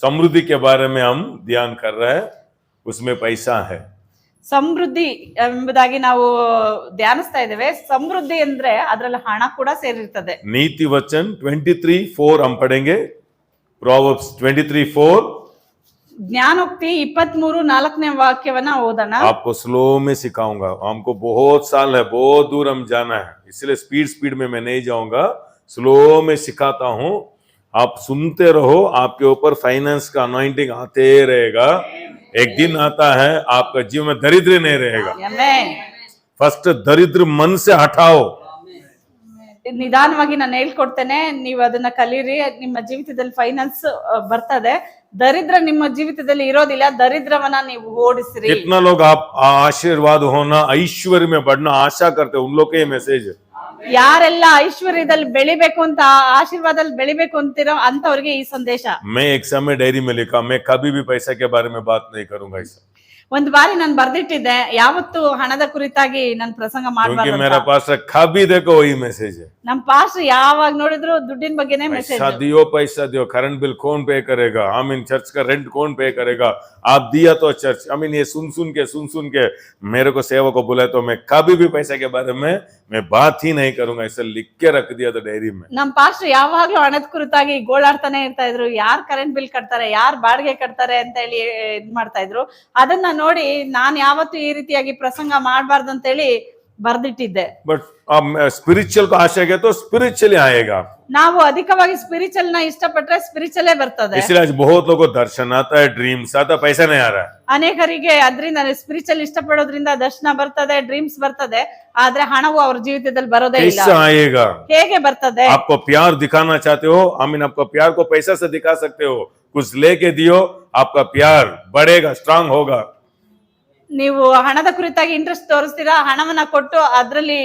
समृद्धि के बारे में हम ध्यान कर रहे हैं, उसमें पैसा है। ಸಮೃದ್ಧಿ ಎಂಬುದಾಗಿ ನಾವು ಧ್ಯಾನಿಸ್ತಾ ಇದ್ದೇವೆ. ಸಮೃದ್ಧಿ ಅಂದ್ರೆ ಅದರಲ್ಲಿ ಹಣ ಕೂಡ ಸೇರಿರ್ತದೆ. नीति वचन 23:4 हम पढ़ेंगे, Proverbs 23:4. ಜ್ಞಾನೋಕ್ತಿ 23:4ನೇ ವಾಕ್ಯವನ್ನ ಓದೋಣ. आपको स्लो में सिखाऊंगा, हमको बहुत साल है, बहुत दूर हम जाना है, इसलिए स्पीड में मैं नहीं जाऊंगा, स्लो में सिखाता हूं, आप सुनते रहो, आपके ऊपर फाइनेंस का अनॉइंटिंग आते रहेगा, एक दिन आता है आपका जीवन में दरिद्र नहीं रहेगा। फर्स्ट दरिद्र मन से हटाओ। ನಿಧಾನವಾಗಿ ನಾನು ಹೇಳ್ಕೊಡ್ತೇನೆ, ನೀವು ಅದನ್ನ ಕಲೀರಿ, ನಿಮ್ಮ ಜೀವಿತದಲ್ಲಿ ಫೈನಾನ್ಸ್ ಬರ್ತದೆ, ದರಿದ್ರ ನಿಮ್ಮ ಜೀವಿತದಲ್ಲಿ ಇರೋದಿಲ್ಲ, ದರಿದ್ರವನ್ನ ನೀವು ಓಡಿಸ್ರಿ. कितना लोग आप आशीर्वाद होना, ऐश्वर्य में बढ़ना आशा करते हैं, उन लोग के मैसेज। ಯಾರೆಲ್ಲ ಐಶ್ವರ್ಯದಲ್ಲಿ ಬೆಳಿಬೇಕು ಅಂತ, ಆಶೀರ್ವಾದದಲ್ಲಿ ಬೆಳಿಬೇಕು ಅಂತಿರೋ ಅಂತವ್ರಿಗೆ ಈ ಸಂದೇಶ. मैं एक समय डायरी में लिखा, मैं कभी भी पैसा के बारे में बात नहीं करूंगा ऐसा। ಒಂದು ಬಾರಿ ನಾನು ಬರ್ದಿಟ್ಟಿದ್ದೆ, ಯಾವತ್ತು ಹಣದ ಕುರಿತಾಗಿ ನಾನು ಪ್ರಸಂಗ ಮಾಡಬಾರದು. क्योंकि मेरा पास्टर कभी देखो वही मैसेज है। ನಮ್ಮ ಪಾಸ್ಟರ್ ಯಾವಾಗ ನೋಡಿದ್ರು ದುಡ್ಡಿನ ಬಗ್ಗೆನೇ ಮೆಸೇಜ್. पैसा दियो, करंट बिल कौन पे करेगा, आमीन, चर्च का रेंट कौन पे करेगा, आप दिया तो चर्च, आमीन, ये सुन के मेरे को सेवा को बुलाए तो मैं कभी भी पैसा के बारे में मैं बात ही नहीं करूंगा, ऐसा लिख के रख दिया था डायरी में। ನಮ್ಮ ಪಾಸ್ಟರ್ ಯಾವಾಗ್ಲೂ ಹಣದ ಕುರಿತಾಗಿ ಗೋಳಾಡ್ತಾನೆ ಇರ್ತಾ ಇದ್ರು, ಯಾರ್ ಕರೆಂಟ್ ಬಿಲ್ ಕಟ್ತಾರೆ, ಯಾರ್ ಬಾಡಿಗೆ ಕಟ್ತಾರೆ ಅಂತ ಹೇಳಿ ಇದ್ ಮಾಡ್ತಾ ಇದ್ರು. ಅದನ್ನ ನೋಡಿ ನಾನು ಯಾವತ್ತೂ ಈ ರೀತಿಯಾಗಿ ಪ್ರಸಂಗ ಮಾಡಬಾರ್ದು ಅಂತ ಹೇಳಿ ಬರ್ದಿಟ್ಟಿದ್ದೆ. ಬಟ್ ಸ್ಪಿರಿಚುವಲ್ को आशा है तो स्पिरिचुअली आएगा। ನಾವು ಅಧಿಕವಾಗಿ ಸ್ಪಿರಿಚುವಲ್ ನ ಇಷ್ಟಪಟ್ರೆ ಸ್ಪಿರಿಚುವಲೇ ಬರ್ತದೆ. इसलिए आज बहुत लोगों को दर्शन आता है, ड्रीम्स आता है, पैसा नहीं आ रहा है। ಅನೇಕರಿಗೆ ಅದರಿಂದ ಸ್ಪಿರಿಚುವಲ್ ಇಷ್ಟಪಡೋದ್ರಿಂದ ದರ್ಶನ ಬರ್ತದೆ, ಡ್ರೀಮ್ಸ್ ಬರ್ತದೆ, ಆದ್ರೆ ಹಣವು ಅವ್ರ ಜೀವಿತದಲ್ಲಿ ಬರೋದೇ ಇಲ್ಲ. कैसे आएगा? ಹೇಗೆ ಬರ್ತದೆ? आपको प्यार दिखाना चाहते हो, आमीन, आपको प्यार को पैसा से दिखा सकते हो, कुछ लेके दियो, आपका प्यार बढ़ेगा, स्ट्रांग होगा। ನೀವು ಹಣದ ಕುರಿತಾಗಿ ಇಂಟ್ರೆಸ್ಟ್ ತೋರಿಸ್ತೀರಾ, ಹಣವನ್ನ ಕೊಟ್ಟು ಅದ್ರಲ್ಲಿ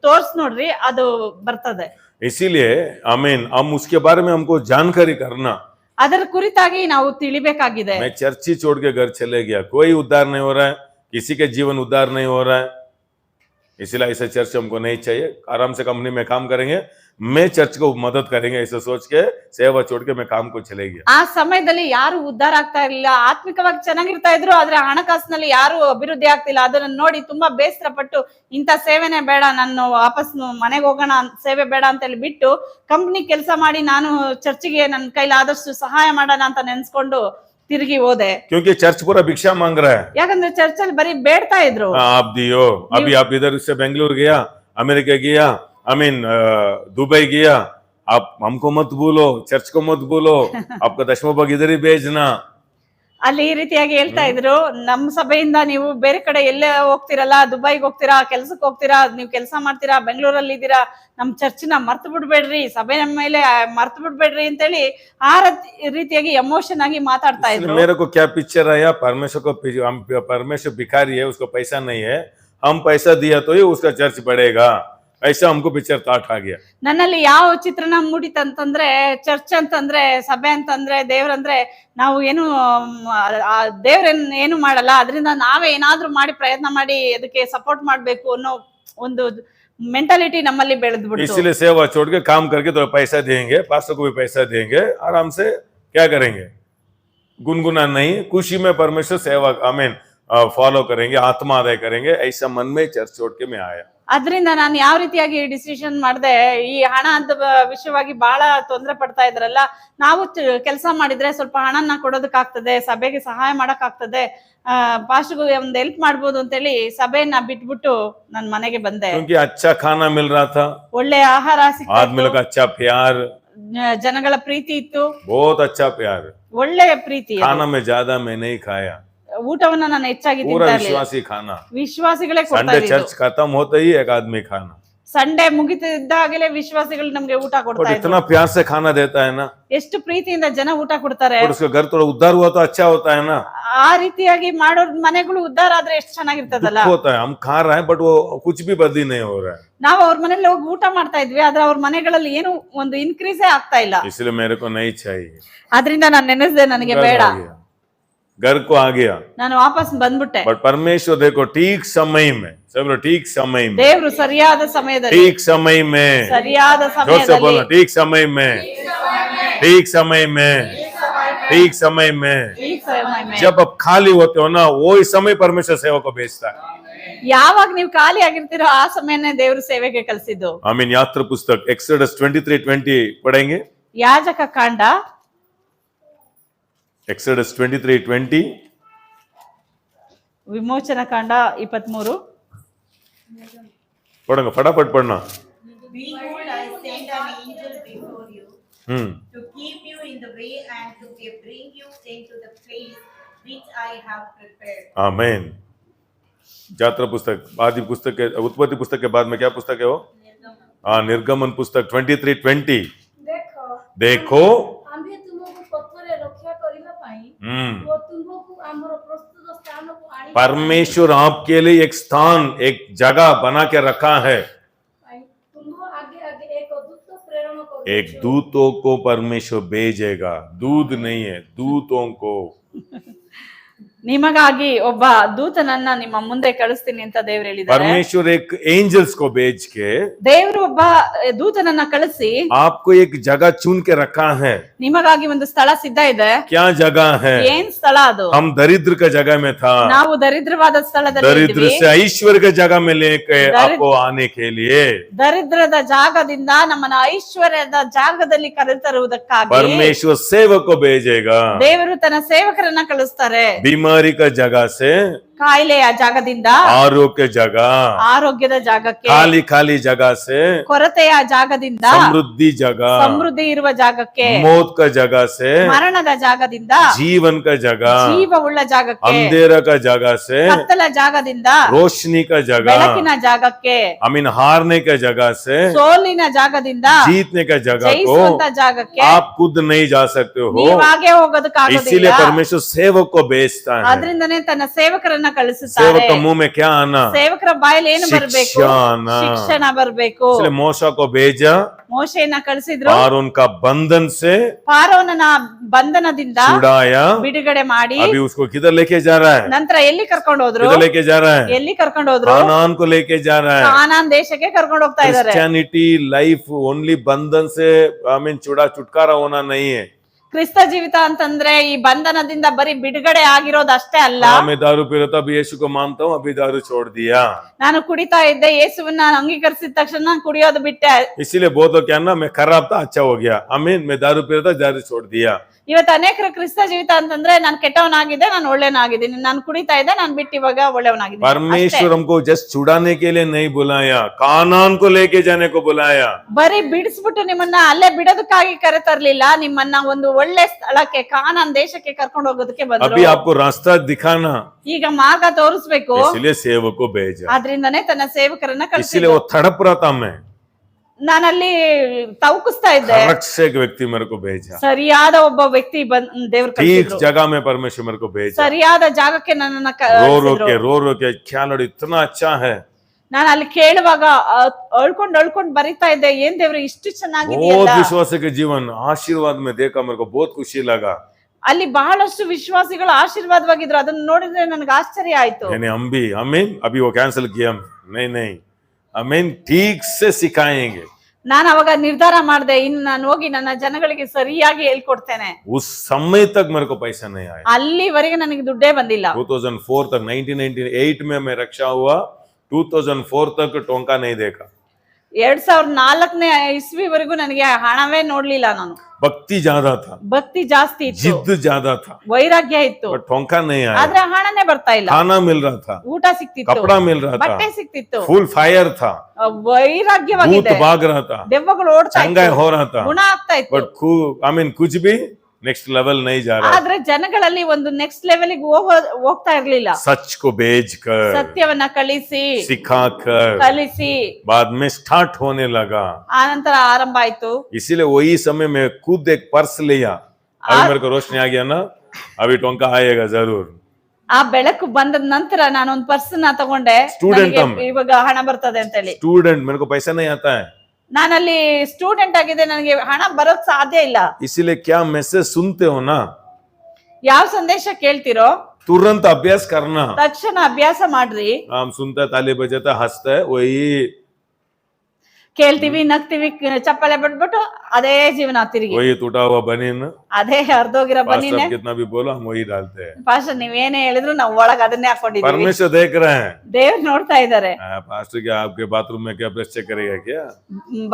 ತೋರ್ಸ್ ನೋಡ್ರಿ, ಅದು ಬರ್ತದೆ. इसीलिए आमीन, हम उसके बारे में हमको जानकारी करना। ಅದರ ಕುರಿತಾಗಿ ನಾವು ತಿಳಿಬೇಕಾಗಿದೆ. मैं चर्च ही छोड़ के घर चले गया, कोई उद्धार नहीं हो रहा है, किसी के जीवन उद्धार नहीं हो रहा है, इसलिए ऐसा चर्च हमको नहीं चाहिए। आराम से कंपनी में काम करेंगे, मैं चर्च को मदद करेंगे, ऐसा सोच के सेवा छोड़ के मैं काम को चले गया। ಆ ಸಮಯದಲ್ಲಿ ಯಾರು ಉದ್ಧಾರ ಆಗ್ತಾ ಇರಲಿಲ್ಲ, ಆತ್ಮಿಕವಾಗಿ ಚೆನ್ನಾಗಿರ್ತಾ ಇದ್ರು, ಆದ್ರೆ ಹಣಕಾಸಿನಲ್ಲಿ ಯಾರು ಅಭಿವೃದ್ಧಿ ಆಗ್ತಿಲ್ಲ. ಅದನ್ನ ನೋಡಿ ತುಂಬಾ ಬೇಸರ ಪಟ್ಟು ಇಂಥ ಸೇವೆನೇ ಬೇಡ, ನಾನು ವಾಪಸ್ ಮನೆಗೆ ಹೋಗೋಣ, ಸೇವೆ ಬೇಡ ಅಂತ ಹೇಳಿ ಬಿಟ್ಟು ಕಂಪ್ನಿ ಕೆಲಸ ಮಾಡಿ ನಾನು ಚರ್ಚಿಗೆ ನನ್ನ ಕೈಲಾದಷ್ಟು ಸಹಾಯ ಮಾಡೋಣ ಅಂತ ನೆನ್ಸ್ಕೊಂಡು ತಿರುಗಿ ಹೋದೆ. क्योंकि चर्च पूरा भिक्षा मांग रहा है, ಯಾಕಂದ್ರೆ ಚರ್ಚಲ್ಲಿ ಬರೀ ಬೇಡ್ತಾ ಇದ್ರು. आप दियो, अभी आप इधर से बेंगलुरु गया, अमेरिका गया, आमीन, दुबई गया, आप हमको मत बोलो, चर्च को मत बोलो, आपका दशमा भाग इधर ही भेजना। ಅಲ್ಲಿ ಈ ರೀತಿಯಾಗಿ ಹೇಳ್ತಾ ಇದ್ರು, ನಮ್ಮ ಸಭೆಯಿಂದ ನೀವು ಬೇರೆ ಕಡೆ ಎಲ್ಲೇ ಹೋಗ್ತಿರಲ್ಲ, ದುಬೈಗೆ ಹೋಗ್ತೀರಾ, ಕೆಲ್ಸಕ್ಕೆ ಹೋಗ್ತೀರಾ, ನೀವು ಕೆಲಸ ಮಾಡ್ತೀರಾ, ಬೆಂಗಳೂರಲ್ಲಿ ಇದ್ದೀರಾ, ನಮ್ ಚರ್ಚಿನ ಮರ್ತು ಬಿಡ್ಬೇಡ್ರಿ, ಸಭೆ ನಮ್ಮ ಮೇಲೆ ಮರ್ತು ಬಿಡ್ಬೇಡ್ರಿ ಅಂತ ಹೇಳಿ ಆ ರೀತಿಯಾಗಿ ಎಮೋಷನ್ ಆಗಿ ಮಾತಾಡ್ತಾ ಇದ್ರು. मेरे को क्या पिक्चर आया, परमेश्वर भिखारी है, उसको पैसा नहीं है, हम पैसा दिया तो ही उसका चर्च बढ़ेगा, ऐसा हमको पिक्चर थॉट आ गया। ನನ್ನಲ್ಲಿ ಯಾವ ಚಿತ್ರಣ ಮೂಡಿತಂತಂದ್ರೆ, ಚರ್ಚ್ ಅಂತಂದ್ರೆ, ಸಭೆ ಅಂತಂದ್ರೆ, ದೇವ್ರಂದ್ರೆ ನಾವು ಏನು ದೇವ್ರೇನ್ ಏನು ಮಾಡಲ್ಲ, ಅದರಿಂದ ನಾವೇ ಏನಾದ್ರೂ ಮಾಡಿ ಪ್ರಯತ್ನ ಮಾಡಿ ಅದಕ್ಕೆ ಸಪೋರ್ಟ್ ಮಾಡ್ಬೇಕು ಅನ್ನೋ ಒಂದು ಮೆಂಟಾಲಿಟಿ ನಮ್ಮಲ್ಲಿ ಬೆಳೆದ್ಬಿಡ್ತು. इसलिए सेवा छोड़ के काम करके तो पैसा देंगे, पास्टर को भी पैसा देंगे, आराम से क्या करेंगे, गुनगुना नहीं, खुशी में परमेश्वर सेवा आमीन फॉलो करेंगे, आत्मा आदाय करेंगे, ऐसा मन में चर्च छोड़ के मैं आया। ಅದರಿಂದ ನಾನು ಯಾವ ರೀತಿಯಾಗಿ ಡಿಸಿಷನ್ ಮಾಡಿದೆ, ಈ ಹಣ ಅಂತ ವಿಷಯವಾಗಿ ಬಹಳ ತೊಂದರೆ ಪಡ್ತಾ ಇದ್ರಲ್ಲ, ನಾವು ಕೆಲಸ ಮಾಡಿದ್ರೆ ಸ್ವಲ್ಪ ಹಣನ ಕೊಡೋದಕ್ಕಾಗ್ತದೆ, ಸಭೆಗೆ ಸಹಾಯ ಮಾಡಕ್ಕಾಗ್ತದೆ, ಪಾಸ್ಟರ್ಗೆ ಒಂದು ಹೆಲ್ಪ್ ಮಾಡ್ಬೋದು ಅಂತೇಳಿ ಸಭೆಯನ್ನ ಬಿಟ್ಬಿಟ್ಟು ನಾನು ಮನೆಗೆ ಬಂದೆ. अच्छा खाना मिल रहा था, ಒಳ್ಳೆ ಆಹಾರ ಸಿಕ್ಕಿತ್ತು, आदमी लोग अच्छा प्यार, ಜನಗಳ ಪ್ರೀತಿ ಇತ್ತು, बहुत अच्छा प्यार, ಒಳ್ಳೆ ಪ್ರೀತಿ. खाना में ज्यादा मैं नहीं खाया, ಊಟವನ್ನ ನಾನು ಹೆಚ್ಚಾಗಿ पूरा ತಿಂತಾ ಇರ್ಲಿಲ್ಲ. विश्वासी खाना, ವಿಶ್ವಾಸಿಗಳೇ ಕೊಡ್ತಾ संडे ಇದ್ರು. चर्च खत्म होते ही एक आदमी खाना, ಸಂಡೇ ಮುಗಿತಿದ್ದಾಗಲೇ ವಿಶ್ವಾಸಿಗಳು ನಮ್ಗೆ ಊಟ ಕೊಡ್ತಾ और ಇದ್ರು. इतना प्यार से खाना देता है ना, ಎಷ್ಟು ಪ್ರೀತಿಯಿಂದ ಜನ ಊಟ ಕೊಡ್ತಾರೆ. और उसका घर थोड़ा उद्धार हुआ तो अच्छा होता है ना, ಆ ರೀತಿಯಾಗಿ ಮಾಡೋ ಮನೆಗಳು ಉದ್ಧಾರ ಆದ್ರೆ ಎಷ್ಟು ಚೆನ್ನಾಗಿರ್ತದಲ್ಲ. दुख होता है, हम खा रहे हैं बट वो कुछ भी बदली नहीं हो रहा है। ನಾವು ಅವ್ರ ಮನೇಲಿ ಹೋಗಿ ಊಟ ಮಾಡ್ತಾ ಇದ್ವಿ, ಆದ್ರೆ ಅವ್ರ ಮನೆಗಳಲ್ಲಿ ಏನು ಒಂದು ಇನ್ಕ್ರೀಸೇ ಆಗ್ತಾ ಇಲ್ಲ. इसलिए मेरे को नहीं चाहिए, ಆದ್ರಿಂದ ನಾನು ನೆನೆಸ್ದೆ, ನನಗೆ ಬೇಡ, घर को आ गया, ನಾನು ವಾಪಸ್ ಬಂದ್ಬಿಟ್ಟೆ. बट परमेश्वर देखो ठीक समय में, सब लोग ठीक समय में, ದೇವ್ರು ಸರಿಯಾದ ಸಮಯದಲ್ಲಿ, ठीक समय में, ಸರಿಯಾದ जोर से ಸಮಯದಲ್ಲಿ, बोलो, ठीक समय में, ठीक समय में, ठीक समय में ठीक समय में जब आप खाली होते हो ना, वो ही समय परमेश्वर सेवा को भेजता है। ಯಾವಾಗ ನೀವು ಖಾಲಿ ಆಗಿರ್ತೀರೋ ಆ ಸಮಯನೇ ದೇವರು ಸೇವೆಗೆ ಕಳಿಸಿದ್ದು. आमीन। यात्रा पुस्तक एक्सोडस 23:20 पढ़ेंगे। ಯಾಜಕ ಕಾಂಡ एक्सोडस 23:20 ವಿಮೋಚನ ಕಾಂಡ 23. पढ़ेंगे, फटाफट पढ़ना। Behold, I send an angel before you to keep you in the way and to bring you into the place which I have prepared. आमीन। यात्रा पुस्तक आदि पुस्तक के उत्पत्ति पुस्तक के बाद में क्या पुस्तक है वो? हाँ, निर्गमन पुस्तक 23:20। देखो आम्भे तुमको पत्थरे रक्षा करिबा पाई वो तुमको हमर प्रस्तुत स्थान को आनी परमेश्वर आपके लिए एक स्थान, एक जगह बना के रखा है। तुमको आगे आगे एक दूत प्रेरण करो। एक दूतों को परमेश्वर भेजेगा, दूध नहीं है, दूतों को। ನಿಮಗಾಗಿ ಒಬ್ಬ ದೂತನನ್ನ ನಿಮ್ಮ ಮುಂದೆ ಕಳಿಸ್ತೀನಿ ಅಂತ ದೇವ್ರು ಹೇಳಿದ್ದಾರೆ. परमेश्वर एक एंजल्स को भेज के ದೇವರು ಒಬ್ಬ ದೂತನನ್ನ ಕಳಿಸಿ आपको एक जगह चुन के रखा है। ನಿಮಗಾಗಿ ಒಂದು ಸ್ಥಳ ಸಿದ್ಧ ಇದೆ. क्या जगह है? ಏನ್ ಸ್ಥಳ ಅದು? हम दरिद्र का जगह में था, ನಾವು ದರಿದ್ರವಾದ ಸ್ಥಳದಲ್ಲಿ दरिद्र ಇದ್ದೀವಿ. से ऐश्वर्य के जगह में लेके आपको आने के लिए ದರಿದ್ರದ ಜಾಗದಿಂದ ನಮ್ಮನ್ನ ಐಶ್ವರ್ಯದ ಜಾಗದಲ್ಲಿ ಕರೆತರುವುದಕ್ಕಾಗಿ परमेश्वर सेवक को भेजेगा। ದೇವರು ತನ್ನ ಸೇವಕರನ್ನ ಕಳಿಸ್ತಾರೆ. बीमारी का जगह से ಕಾಯಿಲೆಯ ಜಾಗದಿಂದ आरोग्य जगह, ಆರೋಗ್ಯದ ಜಾಗಕ್ಕೆ, खाली खाली जगह से ಕೊರತೆಯ ಜಾಗದಿಂದ समृद्धि जगह, ಸಮೃದ್ಧಿ ಇರುವ ಜಾಗಕ್ಕೆ, मौत का जगह से ಮರಣದ ಜಾಗದಿಂದ जीवन का जगह, ಜೀವವುಳ್ಳ ಜಾಗಕ್ಕೆ, अंधेरा का जगह से ಕತ್ತಲ ಜಾಗದಿಂದ रोशनी का जगह, ಬೆಳಕಿನ ಜಾಗಕ್ಕೆ, अमीन हारने का जगह से ಸೋಲಿನ ಜಾಗದಿಂದ जीतने का जगह को ಜಯಿಸುವಂತ ಜಾಗಕ್ಕೆ आप खुद नहीं जा सकते हो। ನೀವು ಹಾಗೆ ಹೋಗೋದಕ್ಕಾಗೋದಿಲ್ಲ. इसीलिए परमेश्वर सेवक को भेजता है। ಆದ್ರಿಂದನೇ ತನ್ನ ಸೇವಕರನ್ನ ಕಳಿಸುತ್ತಾರೆ. सेवक का मुंह में क्या आना? ಸೇವಕರ ಬಾಯಲ್ಲಿ ಏನು ಬರಬೇಕು? ಶಿಕ್ಷಣ. ಶಿಕ್ಷಣ ಬರಬೇಕು. इसलिए मूसा को भेजा ಮೋಶೆಯನ್ನ ಕಳಿಸಿದ್ರು. और उनका बंधन से ಫಾರೋನನ ಬಂಧನದಿಂದ छुड़ाया। ಬಿಡುಗಡೆ ಮಾಡಿ अभी उसको किधर लेके जा रहा है? ನಂತರ ಎಲ್ಲಿ ಕರ್ಕೊಂಡು ಹೋದ್ರು? किधर लेके जा रहा है? ಎಲ್ಲಿ ಕರ್ಕೊಂಡು ಹೋದ್ರು? कानान को लेके जा रहा है। ಕಾನಾನ್ ದೇಶಕ್ಕೆ ಕರ್ಕೊಂಡು ಹೋಗ್ತಾ ಇದ್ದಾರೆ. क्रिश्चियनिटी लाइफ ओनली बंधन से आमीन छुटकारा होना नहीं है। ಕ್ರಿಸ್ತ ಜೀವಿತ ಅಂತಂದ್ರೆ ಈ ಬಂಧನದಿಂದ ಬರೀ ಬಿಡುಗಡೆ ಆಗಿರೋದು ಅಷ್ಟೇ ಅಲ್ಲ. मैं दारू पी रहा था, अभी यीशु को मानता हूँ, अभी दारू छोड़ दिया। ನಾನು ಕುಡಿತಾ ಇದ್ದೆ, ಯೇಸುವನ್ನ ಅಂಗೀಕರಿಸಿದ ತಕ್ಷಣ ನಾನು ಕುಡಿಯೋದು ಬಿಟ್ಟೆ. इसीलिए बहुत लोग क्या ना, मैं खराब था अच्छा हो गया, आमीन, मैं दारू पी रहा था दारू छोड़ दिया। ಇವತ್ತು ಅನೇಕರ ಕ್ರಿಸ್ತ ಜೀವಿತ ಅಂತಂದ್ರೆ ನಾನು ಕೆಟ್ಟವನಾಗಿದ್ದೆ, ನಾನು ಒಳ್ಳೆವನಾಗಿದ್ದೀನಿ, ನಾನು ಕುಡಿತಾ ಇದ್ದೆ, ನಾನು ಬಿಟ್ಟು ಇವಾಗ ಒಳ್ಳೆವನಾಗಿದ್ದೀನಿ. परमेश्वर हमको जस्ट छुड़ाने के लिए नहीं बुलाया, कानान को लेके जाने को बुलाया। ಬರೀ ಬಿಡಿಸ್ಬಿಟ್ಟು ನಿಮ್ಮನ್ನ ಅಲ್ಲೇ ಬಿಡೋದಕ್ಕಾಗಿ ಕರೆತರ್ಲಿಲ್ಲ, ನಿಮ್ಮನ್ನ ಒಂದು ಒಳ್ಳೆ ಸ್ಥಳಕ್ಕೆ, ಕಾನಾನ್ ದೇಶಕ್ಕೆ ಕರ್ಕೊಂಡು ಹೋಗೋದಕ್ಕೆ अभी ಬಂದ್ರು. आपको रास्ता दिखाना, ಈಗ ಮಾರ್ಗ ತೋರಿಸ್ಬೇಕು. इसलिए सेवक को भेजा। ಆದ್ರಿಂದನೇ ತನ್ನ ಸೇವಕರನ್ನ इसलिए ಕಳಿಸಿದ್ರು. वो तड़प रहा था, मैं ನಾನಲ್ಲಿ ತವಕಿಸ್ತಾ ಇದ್ದೆ. करेक्ट से एक व्यक्ति मेरे को भेजा, ಸರಿಯಾದ ಒಬ್ಬ ವ್ಯಕ್ತಿ ದೇವ್ರ ठीक ಕಳಿಸಿದ್ರು. जगह में परमेश्वर मेरे को भेजा। ಸರಿಯಾದ ಜಾಗಕ್ಕೆ ನನ್ನನ್ನ रो के क्या लड़ी, इतना अच्छा है। ನಾನು ಅಲ್ಲಿ ಕೇಳುವಾಗ ಅಳ್ಕೊಂಡ್ ಬರಿತಾ ಇದ್ದೆ, ಏನ್ ದೇವ್ರೆ ಇಷ್ಟು बहुत ಚೆನ್ನಾಗಿದೆಯಲ್ಲ. विश्वास के जीवन आशीर्वाद में देखा, मेरे को बहुत खुशी लगा। ಅಲ್ಲಿ ಬಹಳಷ್ಟು ವಿಶ್ವಾಸಿಗಳು ಆಶೀರ್ವಾದವಾಗಿದ್ರು, ಅದನ್ನ ನೋಡಿದ್ರೆ ನನಗೆ ಆಶ್ಚರ್ಯ ಆಯ್ತು. यानी हम भी आमीन, अभी वो कैंसिल किया, नहीं आमीन, ठीक से सिखाएंगे। ನಾನು ಅವಾಗ ನಿರ್ಧಾರ ಮಾಡಿದೆ, ಇನ್ನು ನಾನು ಹೋಗಿ ನನ್ನ ಜನಗಳಿಗೆ ಸರಿಯಾಗಿ ಹೇಳ್ಕೊಡ್ತೇನೆ. उस समय तक मेरे को पैसा नहीं आया। ಅಲ್ಲಿವರೆಗೆ ನನಗೆ ದುಡ್ಡೇ ಬಂದಿಲ್ಲ. 2004 तक, 1998 में मैं रक्षा हुआ, 2004 तक टोंका नहीं देखा। 2004ನೇ ಇಸ್ವಿವರೆಗೂ ನನಗೆ ಹಣವೇ ನೋಡ್ಲಿಲ್ಲ ನಾನು. भक्ति ज्यादा था, ಭಕ್ತಿ ಜಾಸ್ತಿ ಇತ್ತು, जिद ज्यादा था, ವೈರಾಗ್ಯ ಇತ್ತು, पर टोंका नहीं आया। ಆದ್ರೆ ಹಣನೇ ಬರ್ತಾ ಇಲ್ಲ. खाना मिल रहा था, ಊಟ ಸಿಕ್ತಿತ್ತು, कपड़ा मिल रहा था, ಬಟ್ಟೆ ಸಿಕ್ತಿತ್ತು, फुल फायर था, ವೈರಾಗ್ಯವಾಗಿದೆ, भूत भाग रहा था, ದೆವ್ವಗಳು ಓಡ್ತಾ चंगाई ಇತ್ತು, हो रहा था, ಗುಣ ಆಗ್ತಾ ಇತ್ತು. बट आमीन कुछ भी नेक्स्ट लेवल नहीं जा रहा। ಆದ್ರೆ ಜನಗಳಲ್ಲಿ ಒಂದು ನೆಕ್ಸ್ಟ್ ಲೆವೆಲ್ಗೆ ಹೋಗ್ತಾ ಇರ್ಲಿಲ್ಲ. सच को बेच कर, ಸತ್ಯವನ್ನ ಕಳಿಸಿ, सिखाकर ಕಲಿಸಿ, बाद में स्टार्ट होने लगा। ಆನಂತರ ಆರಂಭ ಆಯ್ತು. इसीलिए वही समय में खुद एक पर्स लिया, अभी मेरे को रोशनी आ गया ना, अभी टोंका आएगा जरूर। ಆ ಬೆಳಕು ಬಂದ ನಂತರ ನಾನೊಂದು ಪರ್ಸನ್ ತಗೊಂಡೆ, Student ನನಗೆ हम। ಇವಾಗ ಹಣ ಬರ್ತದೆ ಅಂತ ಹೇಳಿ. स्टूडेंट, मेरे को पैसा नहीं आता है, ನಾನಲ್ಲಿ ಸ್ಟೂಡೆಂಟ್ ಆಗಿದೆ, ನನಗೆ ಹಣ ಬರೋಕ್ ಸಾಧ್ಯ ಇಲ್ಲ. इसीलिए क्या मैसेज सुनते हो ना, ಯಾವ ಸಂದೇಶ ಕೇಳ್ತಿರೋ तुरंत अभ्यास करना। ತಕ್ಷಣ ಅಭ್ಯಾಸ ಮಾಡ್ರಿ. हम सुनता, ताली बजाता, हंसता है, वही ಕೇಳ್ತೀವಿ, ನಗ್ತೀವಿ, ಚಪ್ಪಾಳೆ ಬಿಟ್ಬಿಟ್ಟು ಅದೇ ಜೀವನ ತಿರುಗಿ, वही टूटा हुआ बनीन, ಅದೇ ಹರ್ದೋಗಿರೋ ಬನ್ನಿನೇ. पास्टर कितना भी बोलो हम वही डालते हैं। ಪಾಸ್ಟರ್ ನೀವೇನೇ ಹೇಳಿದ್ರು ನಾವು ಒಳಗ್ ಅದನ್ನೇ ಹಾಕೊಂಡಿದೀವಿ. परमेश्वर देख रहे हैं। ದೇವ್ರು ನೋಡ್ತಾ ಇದಾರೆ. पास्टर क्या आपके बाथरूम में क्या ब्रश चेक करेगा क्या?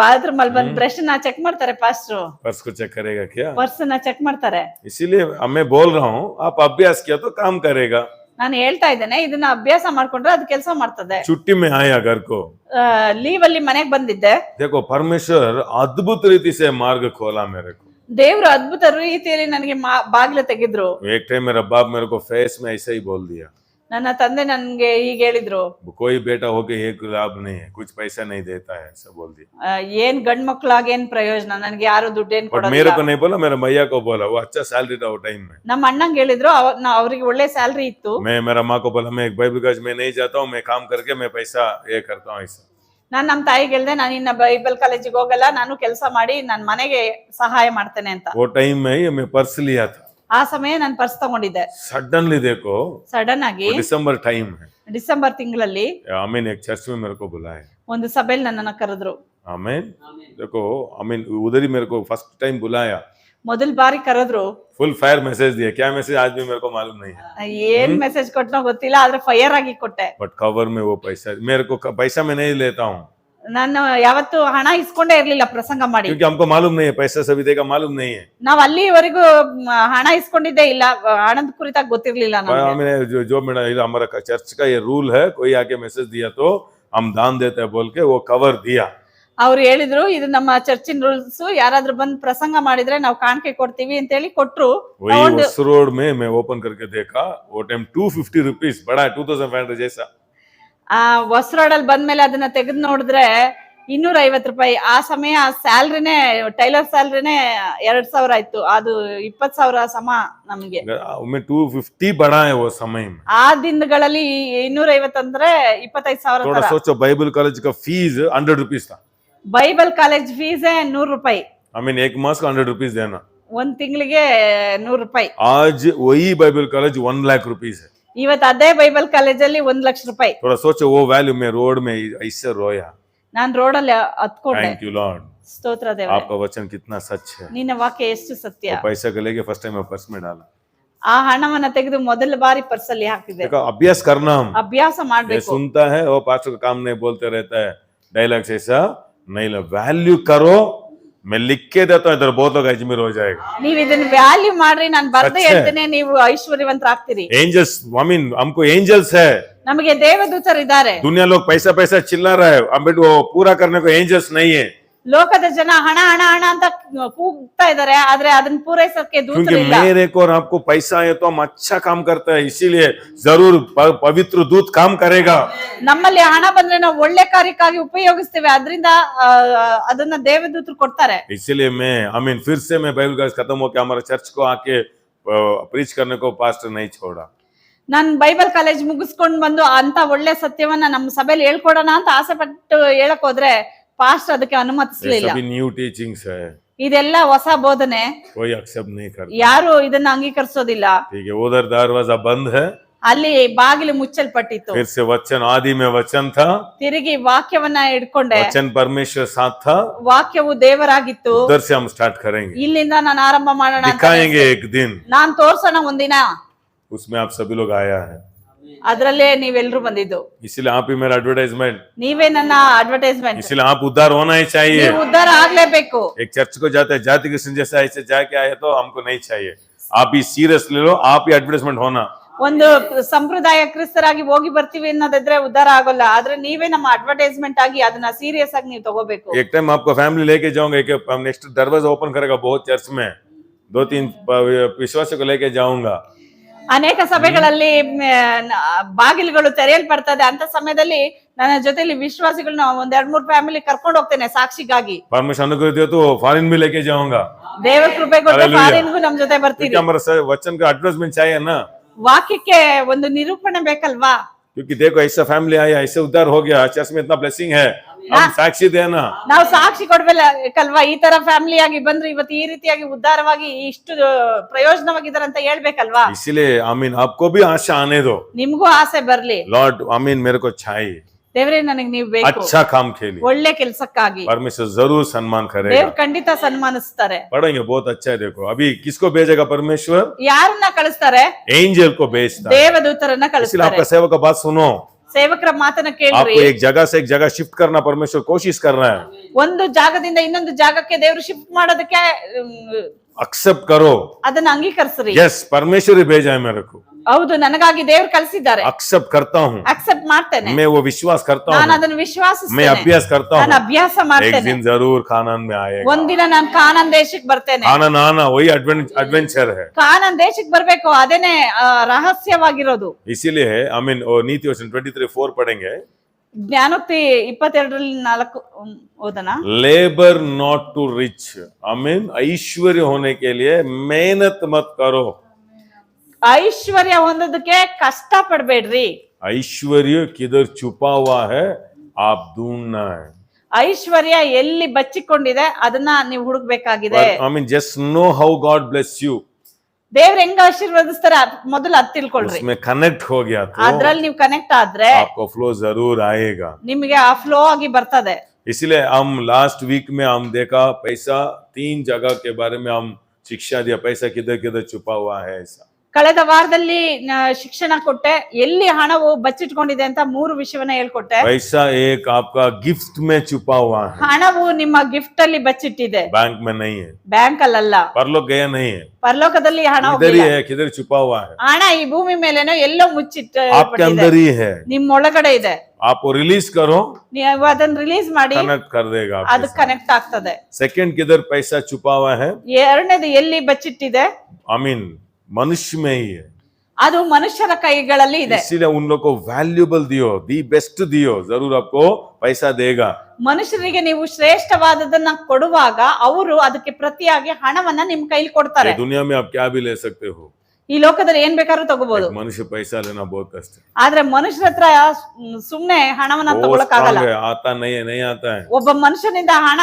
ಬಾತ್ರೂಮ್ ಅಲ್ಲಿ ಬಂದ್ ಬ್ರಷ್ ನ ಚೆಕ್ ಮಾಡ್ತಾರೆ ಪಾಸ್ಟ್ರು, पर्स को चेक करेगा क्या? ಪರ್ಸ್ ನ ಚೆಕ್ ಮಾಡ್ತಾರೆ. इसीलिए मैं बोल रहा हूँ, आप अभ्यास किया तो काम करेगा। ನಾನು ಹೇಳ್ತಾ ಇದ್ದೇನೆ, ಇದನ್ನ ಅಭ್ಯಾಸ ಮಾಡ್ಕೊಂಡ್ರೆ ಅದು ಕೆಲಸ ಮಾಡ್ತದೆ. छुट्टी में आया घर को, ಲೀವ್ ಅಲ್ಲಿ ಮನೆಗ್ ಬಂದಿದ್ದೆ, देखो परमेश्वर अद्भुत रीति से मार्ग खोला मेरे को। ದೇವ್ರು ಅದ್ಭುತ ರೀತಿಯಲ್ಲಿ ನನಗೆ ಬಾಗಿಲು ತೆಗೆದ್ರು. एक टाइम मेरा बाप मेरे को फेस में ऐसा ही बोल दिया, ನನ್ನ ತಂದೆ ನನ್ಗೆ ಹೀಗೆ ಹೇಳಿದ್ರು, कोई बेटा होके एक लाभ नहीं है, कुछ पैसा नहीं देता है, ऐसा बोल दिया। ಏನ್ ಗಂಡ್ ಮಕ್ಳಾಗ ಏನ್ ಪ್ರಯೋಜನ, ನನ್ಗೆ ಯಾರು ದುಡ್ಡೇನ್ बट मेरे ಕೊಡೋದಿಲ್ಲ. को नहीं बोला, मेरे भैया को बोला, वो अच्छा सैलरी था वो टाइम में। ನಮ್ಮ ಅಣ್ಣಂಗ್ ಹೇಳಿದ್ರು, ಅವ್ರಿಗೆ ಒಳ್ಳೆ ಸ್ಯಾಲ್ರಿ ಇತ್ತು. मैं मेरा माँ को बोला, मैं एक बाइबल कॉलेज में नहीं जाता हूँ, मैं काम करके मैं पैसा ये करता हूँ ऐसा। ನಾನ್ ನಮ್ಮ ತಾಯಿಗೆ ಹೇಳ್ದೆ, ನಾನು ಇನ್ನ ಬೈಬಲ್ ಕಾಲೇಜಿಗೆ ಹೋಗಲ್ಲ, ನಾನು ಕೆಲಸ ಮಾಡಿ ನನ್ ಮನೆಗೆ ಸಹಾಯ ಮಾಡ್ತೇನೆ ಅಂತ. वो टाइम में ही मैं पर्स लिया था, ಆ ಸಮಯ ನಾನು ಪರ್ಸ್ ತಗೊಂಡಿದ್ದೆ. सडनली देखो ಸಡನ್ ಆಗಿ दिसंबर टाइम है, ಡಿಸೆಂಬರ್ ತಿಂಗಳಲ್ಲಿ आमीन, एक चर्च में मेरे को बुलाया, ಒಂದು ಸಭೆಯಲ್ಲಿ ನನ್ನನ್ನ ಕರೆದ್ರು. आमीन। देखो आमीन, उधर ही मेरे को फर्स्ट टाइम बुलाया, ಮೊದಲ್ ಬಾರಿ ಕರೆದ್ರು. फुल फायर मैसेज दिया, क्या मैसेज आज भी मेरे को मालूम नहीं है, ಏನ್ ಮೆಸೇಜ್ ಕೊಟ್ಟನೋ ಗೊತ್ತಿಲ್ಲ, ಆದ್ರೆ ಫೈರ್ ಆಗಿ ಕೊಟ್ಟೆ. बट कवर में वो पैसा, मेरे को पैसा मैं नहीं लेता हूँ, ನಾನು ಯಾವತ್ತು ಹಣ ಇಸ್ಕೊಂಡೇ ಇರ್ಲಿಲ್ಲ ಪ್ರಸಂಗ ಮಾಡಿ, क्योंकि हमको मालूम नहीं है पैसा सभी देगा, मालूम नहीं है। ನಾವ್ ಅಲ್ಲಿವರೆಗೂ ಹಣ ಇಸ್ಕೊಂಡಿದ್ದೇ ಇಲ್ಲ, ಹಣದ ಕುರಿತಾಗಿ ಗೊತ್ತಿರ್ಲಿಲ್ಲ ನಮ್ಗೆ. हमें जो मेरा हमारा चर्च का ये रूल है, कोई आके मैसेज दिया तो हम दान देते हैं बोल के वो कवर दिया। ಅವ್ರು ಹೇಳಿದ್ರು, ಇದು ನಮ್ಮ ಚರ್ಚಿನ ರೂಲ್ಸ್, ಯಾರಾದ್ರೂ ಬಂದ್ ಪ್ರಸಂಗ ಮಾಡಿದ್ರೆ ನಾವು ಕಾಣಿಕೆ ಕೊಡ್ತೀವಿ ಅಂತ ಹೇಳಿ ಕೊಟ್ರು. वही उस रोड में मैं ओपन करके देखा, वो टाइम 250 रुपीज बड़ा 2500 जैसा। ಆ ಹೊಸ ರೋಡಲ್ಲಿ ಬಂದ್ಮೇಲೆ ಅದನ್ನ ತೆಗೆದು ನೋಡಿದ್ರೆ 250 ರೂಪಾಯಿ. ಆ ಸಮಯ ಸ್ಯಾಲ್ರಿನೇ, ಟೈಲರ್ ಸ್ಯಾಲ್ರಿನೇ 2000 ಆಯ್ತು. ಅದು 20,000 ಸಮ ನಮ್ಗೆ. मैं 250 बड़ा है वो समय में। ಆ ದಿನಗಳಲ್ಲಿ 250 ಅಂದ್ರೆ 25,000 थोड़ा ತರ. सोचो, बाइबल कॉलेज का फीस 100 रुपीज था, ಬೈಬಲ್ ಕಾಲೇಜ್ ಫೀಸೇ 100 ರೂಪಾಯಿ. आई मीन एक मास का 100 रुपीज देना। ಒಂದ್ ತಿಂಗಳಿಗೆ 100 ರೂಪಾಯಿ. आज वही बाइबल कॉलेज 1 लाख रुपीज है। ಇವತ್ತು ಅದೇ ಬೈಬಲ್ ಕಾಲೇಜಲ್ಲಿ 1 ಲಕ್ಷ ರೂಪಾಯಿ. थोड़ा सोचो वो वैल्यू में रोड में ऐसे रोया। ನಾನ್ ರೋಡಲ್ಲಿ ಹತ್ಕೊಂಡೆ. थैंक यू लॉर्ड, ಸ್ತೋತ್ರ ದೇವರೇ, आपका वचन कितना सच है। ನಿನ್ನ ವಾಕ್ಯ ಎಷ್ಟು ಸತ್ಯ. वो पैसा को लेके फर्स्ट टाइम मैं पर्स में डाला। ಆ ಹಣವನ್ನ ತೆಗೆದು ಮೊದಲ ಬಾರಿ ಪರ್ಸಲ್ಲಿ ಹಾಕಿದೆ. देखो अभ्यास करना, हम ಅಭ್ಯಾಸ ये ಮಾಡ್ಬೇಕು. सुनता है वो पास्टर का काम नहीं बोलते रहता है, डायलॉग्स ऐसा नहीं, वैल्यू करो, मैं लिख के देता हूँ, इधर बहुत लोग अजमेर हो जाएगा। ನೀವ್ ಇದನ್ನ ವ್ಯಾಲ್ಯू ಮಾಡ್ರಿ, ನಾನ್ ಬರ್ದೇ ಸಚ್ಚೆ. ಹೇಳ್ತೇನೆ, ನೀವು ಐಶ್ವರ್ಯವಂತರಾಗ್ತೀರಿ. एंजल्स, आई मीन हमको एंजल्स है, ನಮಗೆ ದೇವದೂತರಿದ್ದಾರೆ. दुनिया लोग पैसा पैसा चिल्ला रहा है, अब बेटा वो पूरा करने को एंजल्स नहीं है, ಲೋಕದ ಜನ ಹಣ ಹಣ ಹಣ ಅಂತ ಕೂಗ್ತಾ ಇದಾರೆ, ಆದ್ರೆ ಅದನ್ನ ಪೂರೈಸಕ್ಕೆ क्योंकि ದೂತರಿಲ್ಲ. मेरे को और आपको पैसा है तो हम अच्छा काम करते हैं, इसीलिए जरूर पवित्र दूत काम करेगा। ನಮ್ಮಲ್ಲಿ ಹಣ ಬಂದ್ರೆ ನಾವು ಒಳ್ಳೆ ಕಾರ್ಯಕ್ಕಾಗಿ ಉಪಯೋಗಿಸ್ತೇವೆ, ಅದರಿಂದ ಅದನ್ನ ದೇವದೂತರು ಕೊಡ್ತಾರೆ. इसीलिए मैं आई मीन फिर से मैं बाइबल क्लास खत्म होके हमारे चर्च को आके प्रीच करने को पास्टर नहीं छोड़ा। ನಾನ್ ಬೈಬಲ್ ಕಾಲೇಜ್ ಮುಗಿಸ್ಕೊಂಡ್ ಬಂದು ಅಂತ ಒಳ್ಳೆ ಸತ್ಯವನ್ನ ನಮ್ಮ ಸಭೆಯಲ್ಲಿ ಹೇಳ್ಕೊಡೋಣ ಅಂತ ಆಸೆ ಪಟ್ಟು ಹೇಳಕ್ ಹೋದ್ರೆ ಪಾಸ್ಟರ್ ಅದಕ್ಕೆ ये ಅನುಮತಿಸ್ಲಿಲ್ಲ. सभी न्यू टीचिंग्स है, ಇದೆಲ್ಲ ಹೊಸ ಬೋಧನೆ, कोई एक्सेप्ट नहीं करता। ಯಾರು ಇದನ್ನ ಅಂಗೀಕರಿಸೋದಿಲ್ಲ. ठीक है, उधर दरवाजा बंद है, ಅಲ್ಲಿ ಬಾಗಿಲು ಮುಚ್ಚಲ್ಪಟ್ಟಿತ್ತು. फिर से वचन, आदि में वचन था, ತಿರುಗಿ ವಾಕ್ಯವನ್ನ ಹಿಡ್ಕೊಂಡೆ. वचन परमेश्वर साथ था, ವಾಕ್ಯವು ದೇವರಾಗಿತ್ತು. उधर से हम स्टार्ट करेंगे, ಇಲ್ಲಿಂದ ನಾನು ಆರಂಭ ಮಾಡೋಣ ಅಂತ दिखाएंगे एक दिन, ನಾನ್ ತೋರ್ಸೋಣ ಒಂದಿನ. उसमें आप सभी लोग आया है, ಅದ್ರಲ್ಲೇ ನೀವೆಲ್ರೂ ಬಂದಿದ್ದು. इसलिए आप ही मेरा एडवर्टाइजमेंट, ನೀವೇ ನನ್ನ ಅಡ್ವರ್ಟೈಸ್ಮೆಂಟ್. इसलिए आप उद्धार होना ही चाहिए। ನೀವು ಉದ್ಧಾರ ಆಗ್ಲೇಬೇಕು. एक चर्च को जाते हैं जाति कृष्ण जैसा ऐसे जाके आए तो हमको नहीं चाहिए, आप ही सीरियस ले लो, आप ही एडवर्टाइजमेंट होना। ಒಂದು ಸಂಪ್ರದಾಯ ಕ್ರಿಸ್ತರಾಗಿ ಹೋಗಿ ಬರ್ತೀವಿ ಅನ್ನೋದಿದ್ರೆ ಉದ್ಧಾರ ಆಗೋಲ್ಲ, ಆದ್ರೆ ನೀವೇ ನಮ್ಮ ಅಡ್ವರ್ಟೈಸ್ಮೆಂಟ್ ಆಗಿ ಅದನ್ನ ಸೀರಿಯಸ್ ಆಗಿ ನೀವು ತಗೋಬೇಕು. एक टाइम आपको फैमिली लेके जाऊंगा, एक नेक्स्ट दरवाजा ओपन करेगा बहुत चर्च में, 2-3 विश्वासियों को लेके जाऊंगा। ಅನೇಕ ಸಭೆಗಳಲ್ಲಿ ಬಾಗಿಲುಗಳು ತೆರೆಯಲ್ಪಡ್ತದೆ, ಅಂತ ಸಮಯದಲ್ಲಿ ನನ್ನ ಜೊತೆಲಿ ವಿಶ್ವಾಸಿಗಳನ್ನ 1-2-3 ಫ್ಯಾಮಿಲಿ ಕರ್ಕೊಂಡು ಹೋಗ್ತೇನೆ ಸಾಕ್ಷಿಗಾಗಿ. परमेश्वर अनुग्रह दिया तो फॉरेन भी लेके जाऊंगा, ದೇವರ ಕೃಪೆ ಕೊಟ್ಟು Hallelujah. ಫಾರಿನ್ಗೂ ನಮ್ ಜೊತೆ ಬರ್ತೀರಿ. क्योंकि हमारा वचन का एडवर्टाइजमेंट चाहिए ना, ವಾಕ್ಯಕ್ಕೆ ಒಂದು ನಿರೂಪಣೆ ಬೇಕಲ್ವಾ? क्योंकि देखो ऐसा फैमिली आया, ऐसे उद्धार हो गया, चर्च में इतना ब्लेसिंग है, हम साक्षी देना। ನಾವು ಸಾಕ್ಷಿ ಕೊಡ್ಬೇಕಲ್ವಾ? ಈ ತರ ಫ್ಯಾಮಿಲಿ ಆಗಿ ಬಂದ್ರೆ ಇವತ್ತು ಈ ರೀತಿಯಾಗಿ ಉದ್ಧಾರವಾಗಿ ಇಷ್ಟು ಪ್ರಯೋಜನವಾಗಿದ್ದಾರೆ ಅಂತ ಹೇಳ್ಬೇಕಲ್ವಾ? इसीलिए आमीन, आपको भी आशा आने दो, ನಿಮ್ಗೂ ಆಸೆ ಬರ್ಲಿ. लॉर्ड आमीन मेरे को चाहिए, ದೇವ್ರೇ ನನಗೆ ನೀವು ಬೇಕು, अच्छा काम के लिए ಒಳ್ಳೆ ಕೆಲಸಕ್ಕಾಗಿ परमेश्वर जरूर सम्मान करेगा। ದೇವ್ರು ಖಂಡಿತ ಸನ್ಮಾನಿಸ್ತಾರೆ। पढ़ेंगे, बहुत अच्छा है। देखो अभी किसको भेजेगा परमेश्वर? ಯಾರನ್ನ ಕಳಿಸ್ತಾರೆ? एंजल को भेजता है। ದೇವದೂತರನ್ನ इसलिए ಕಳಿಸ್ತಾರೆ। आपका सेवक का बात सुनो, ಸೇವಕರ ಮಾತನ್ನ ಕೇಳ್ರಿ। आपको एक जगह से एक जगह शिफ्ट करना परमेश्वर कोशिश कर रहा है। ಒಂದು ಜಾಗದಿಂದ ಇನ್ನೊಂದು ಜಾಗಕ್ಕೆ ದೇವ್ರು ಶಿಫ್ಟ್ ಮಾಡೋದಕ್ಕೆ एक्सेप्ट करो, ಅದನ್ನ ಅಂಗೀಕರಿಸ್ರಿ। यस परमेश्वर ही भेजा है मेरे को, ಹೌದು, ನನಗಾಗಿ ದೇವ್ರು ಕಳಿಸಿದ್ದಾರೆ, एक्सेप्ट करता हूँ, ಅಕ್ಸೆಪ್ಟ್ ಮಾಡ್ತೇನೆ, मैं वो विश्वास करता ನಾನು हूँ, ಅದನ್ನ मैं ವಿಶ್ವಾಸಿಸ್ತೇನೆ, अभ्यास करता ನಾನು हूँ। ಅಭ್ಯಾಸ एक ಮಾಡ್ತೇನೆ। दिन जरूर कानान में आएगा। ಒಂದಿನ ನಾನು ಕಾನಾನ್ ದೇಶಕ್ಕೆ ಬರ್ತೇನೆ। कानान आना वही एडवेंचर है। ಕಾನಾನ್ ದೇಶಕ್ಕೆ ಬರ್ಬೇಕು, ಅದೇನೆ ರಹಸ್ಯವಾಗಿರೋದು। इसीलिए आई मीन नीति वचन 23:4 पढ़ेंगे, ಜ್ಞಾನೋಕ್ತಿ 22:4 ಓದನ। Labour not to rich, I mean ऐश्वर्य होने के लिए मेहनत मत करो। ಐಶ್ವರ್ಯ ಹೊಂದೋದಕ್ಕೆ ಕಷ್ಟ ಪಡ್ಬೇಡ್ರಿ। ऐश्वर्य किधर छुपा हुआ है आप ढूंढना है। ಐಶ್ವರ್ಯ ಎಲ್ಲಿ ಬಚ್ಚಿಕೊಂಡಿದೆ ಅದನ್ನ ನೀವು ಹುಡುಕ್ಬೇಕಾಗಿದೆ। I mean just know how God bless you, ದೇವ್ರ ಹೆಂಗ ಆಶೀರ್ವದಿಸ್ತಾರೆ ಮೊದಲು ಅದ್ ತಿಳ್ಕೊಳ್ರಿ। उसमें कनेक्ट हो गया तो ಅದ್ರಲ್ಲಿ ನೀವು ಕನೆಕ್ಟ್ ಆದ್ರೆ आपको फ्लो जरूर आएगा। ನಿಮಗೆ ಆ ಫ್ಲೋ ಆಗಿ ಬರ್ತದೆ। इसलिए हम लास्ट वीक में हम देखा पैसा 3 जगह के बारे में हम शिक्षा दिया, पैसा किधर किधर छुपा हुआ है ऐसा। ಕಳೆದ ವಾರದಲ್ಲಿ ಶಿಕ್ಷಣ ಕೊಟ್ಟೆ, ಎಲ್ಲಿ ಹಣವು ಬಚ್ಚಿಟ್ಕೊಂಡಿದೆ ಅಂತ 3 ವಿಷಯವನ್ನ ಹೇಳ್ಕೊಟ್ಟೆ। पैसा एक आपका गिफ्ट में छुपा हुआ है, ಹಣವು ನಿಮ್ಮ ಗಿಫ್ಟ್ ಅಲ್ಲಿ ಬಚ್ಚಿಟ್ಟಿದೆ, बैंक में नहीं है, ಬ್ಯಾಂಕ್ ಅಲ್ಲಲ್ಲ, परलोक गया नहीं है, ಪರಲೋಕದಲ್ಲಿ ಹಣ इधर ही ಹೋಗಿಲ್ಲ। है, किधर छुपा हुआ है, ಹಣ ಈ ಭೂಮಿ ಮೇಲೇನೋ ಎಲ್ಲೋ ಮುಚ್ಚಿಟ್ಟು आपके अंदर ही है। ನಿಮ್ಮೊಳಗಡೆ ಇದೆ, आपको रिलीज करो, ನೀವು ಅದನ್ನ ರಿಲೀಸ್ ಮಾಡಿ कनेक्ट कर देगा ಅದು आपके साथ। ಕನೆಕ್ಟ್ ಆಗ್ತದೆ। सेकंड किधर पैसा छुपा हुआ है, ಎರಡನೇದು ಎಲ್ಲಿ ಬಚ್ಚಿಟ್ಟಿದೆ, आई मीन मनुष्य में ही है। ಅದು ಮನುಷ್ಯರ ಕೈಗಳಲ್ಲಿ ಇದೆ। इसीलिए उन लोग को वैल्यूबल दियो, दी बेस्ट दियो, जरूर आपको पैसा देगा। ಮನುಷ್ಯರಿಗೆ ನೀವು ಶ್ರೇಷ್ಠವಾದದನ್ನ ಕೊಡುವಾಗ ಅವರು ಅದಕ್ಕೆ ಪ್ರತಿಯಾಗಿ ಹಣವನ್ನ ನಿಮ್ ಕೈಲಿ ಕೊಡ್ತಾರೆ। ये दुनिया में आप क्या भी ले सकते हो, ಈ ಲೋಕದಲ್ಲಿ ಏನ್ ಬೇಕಾದ್ರೂ ತಗೋಬಹುದು, एक मनुष्य पैसा लेना बहुत कष्ट है। ಆದ್ರೆ मनुಷ್ಯರ ಹತ್ರ ಸುಮ್ನೆ ಹಣವನ್ನ वो ತಗೊಳಕ್ ಆಗಲ್ಲ। strong है, आता नहीं है, नहीं आता है। ಒಬ್ಬ ಮನುಷ್ಯನಿಂದ ಹಣ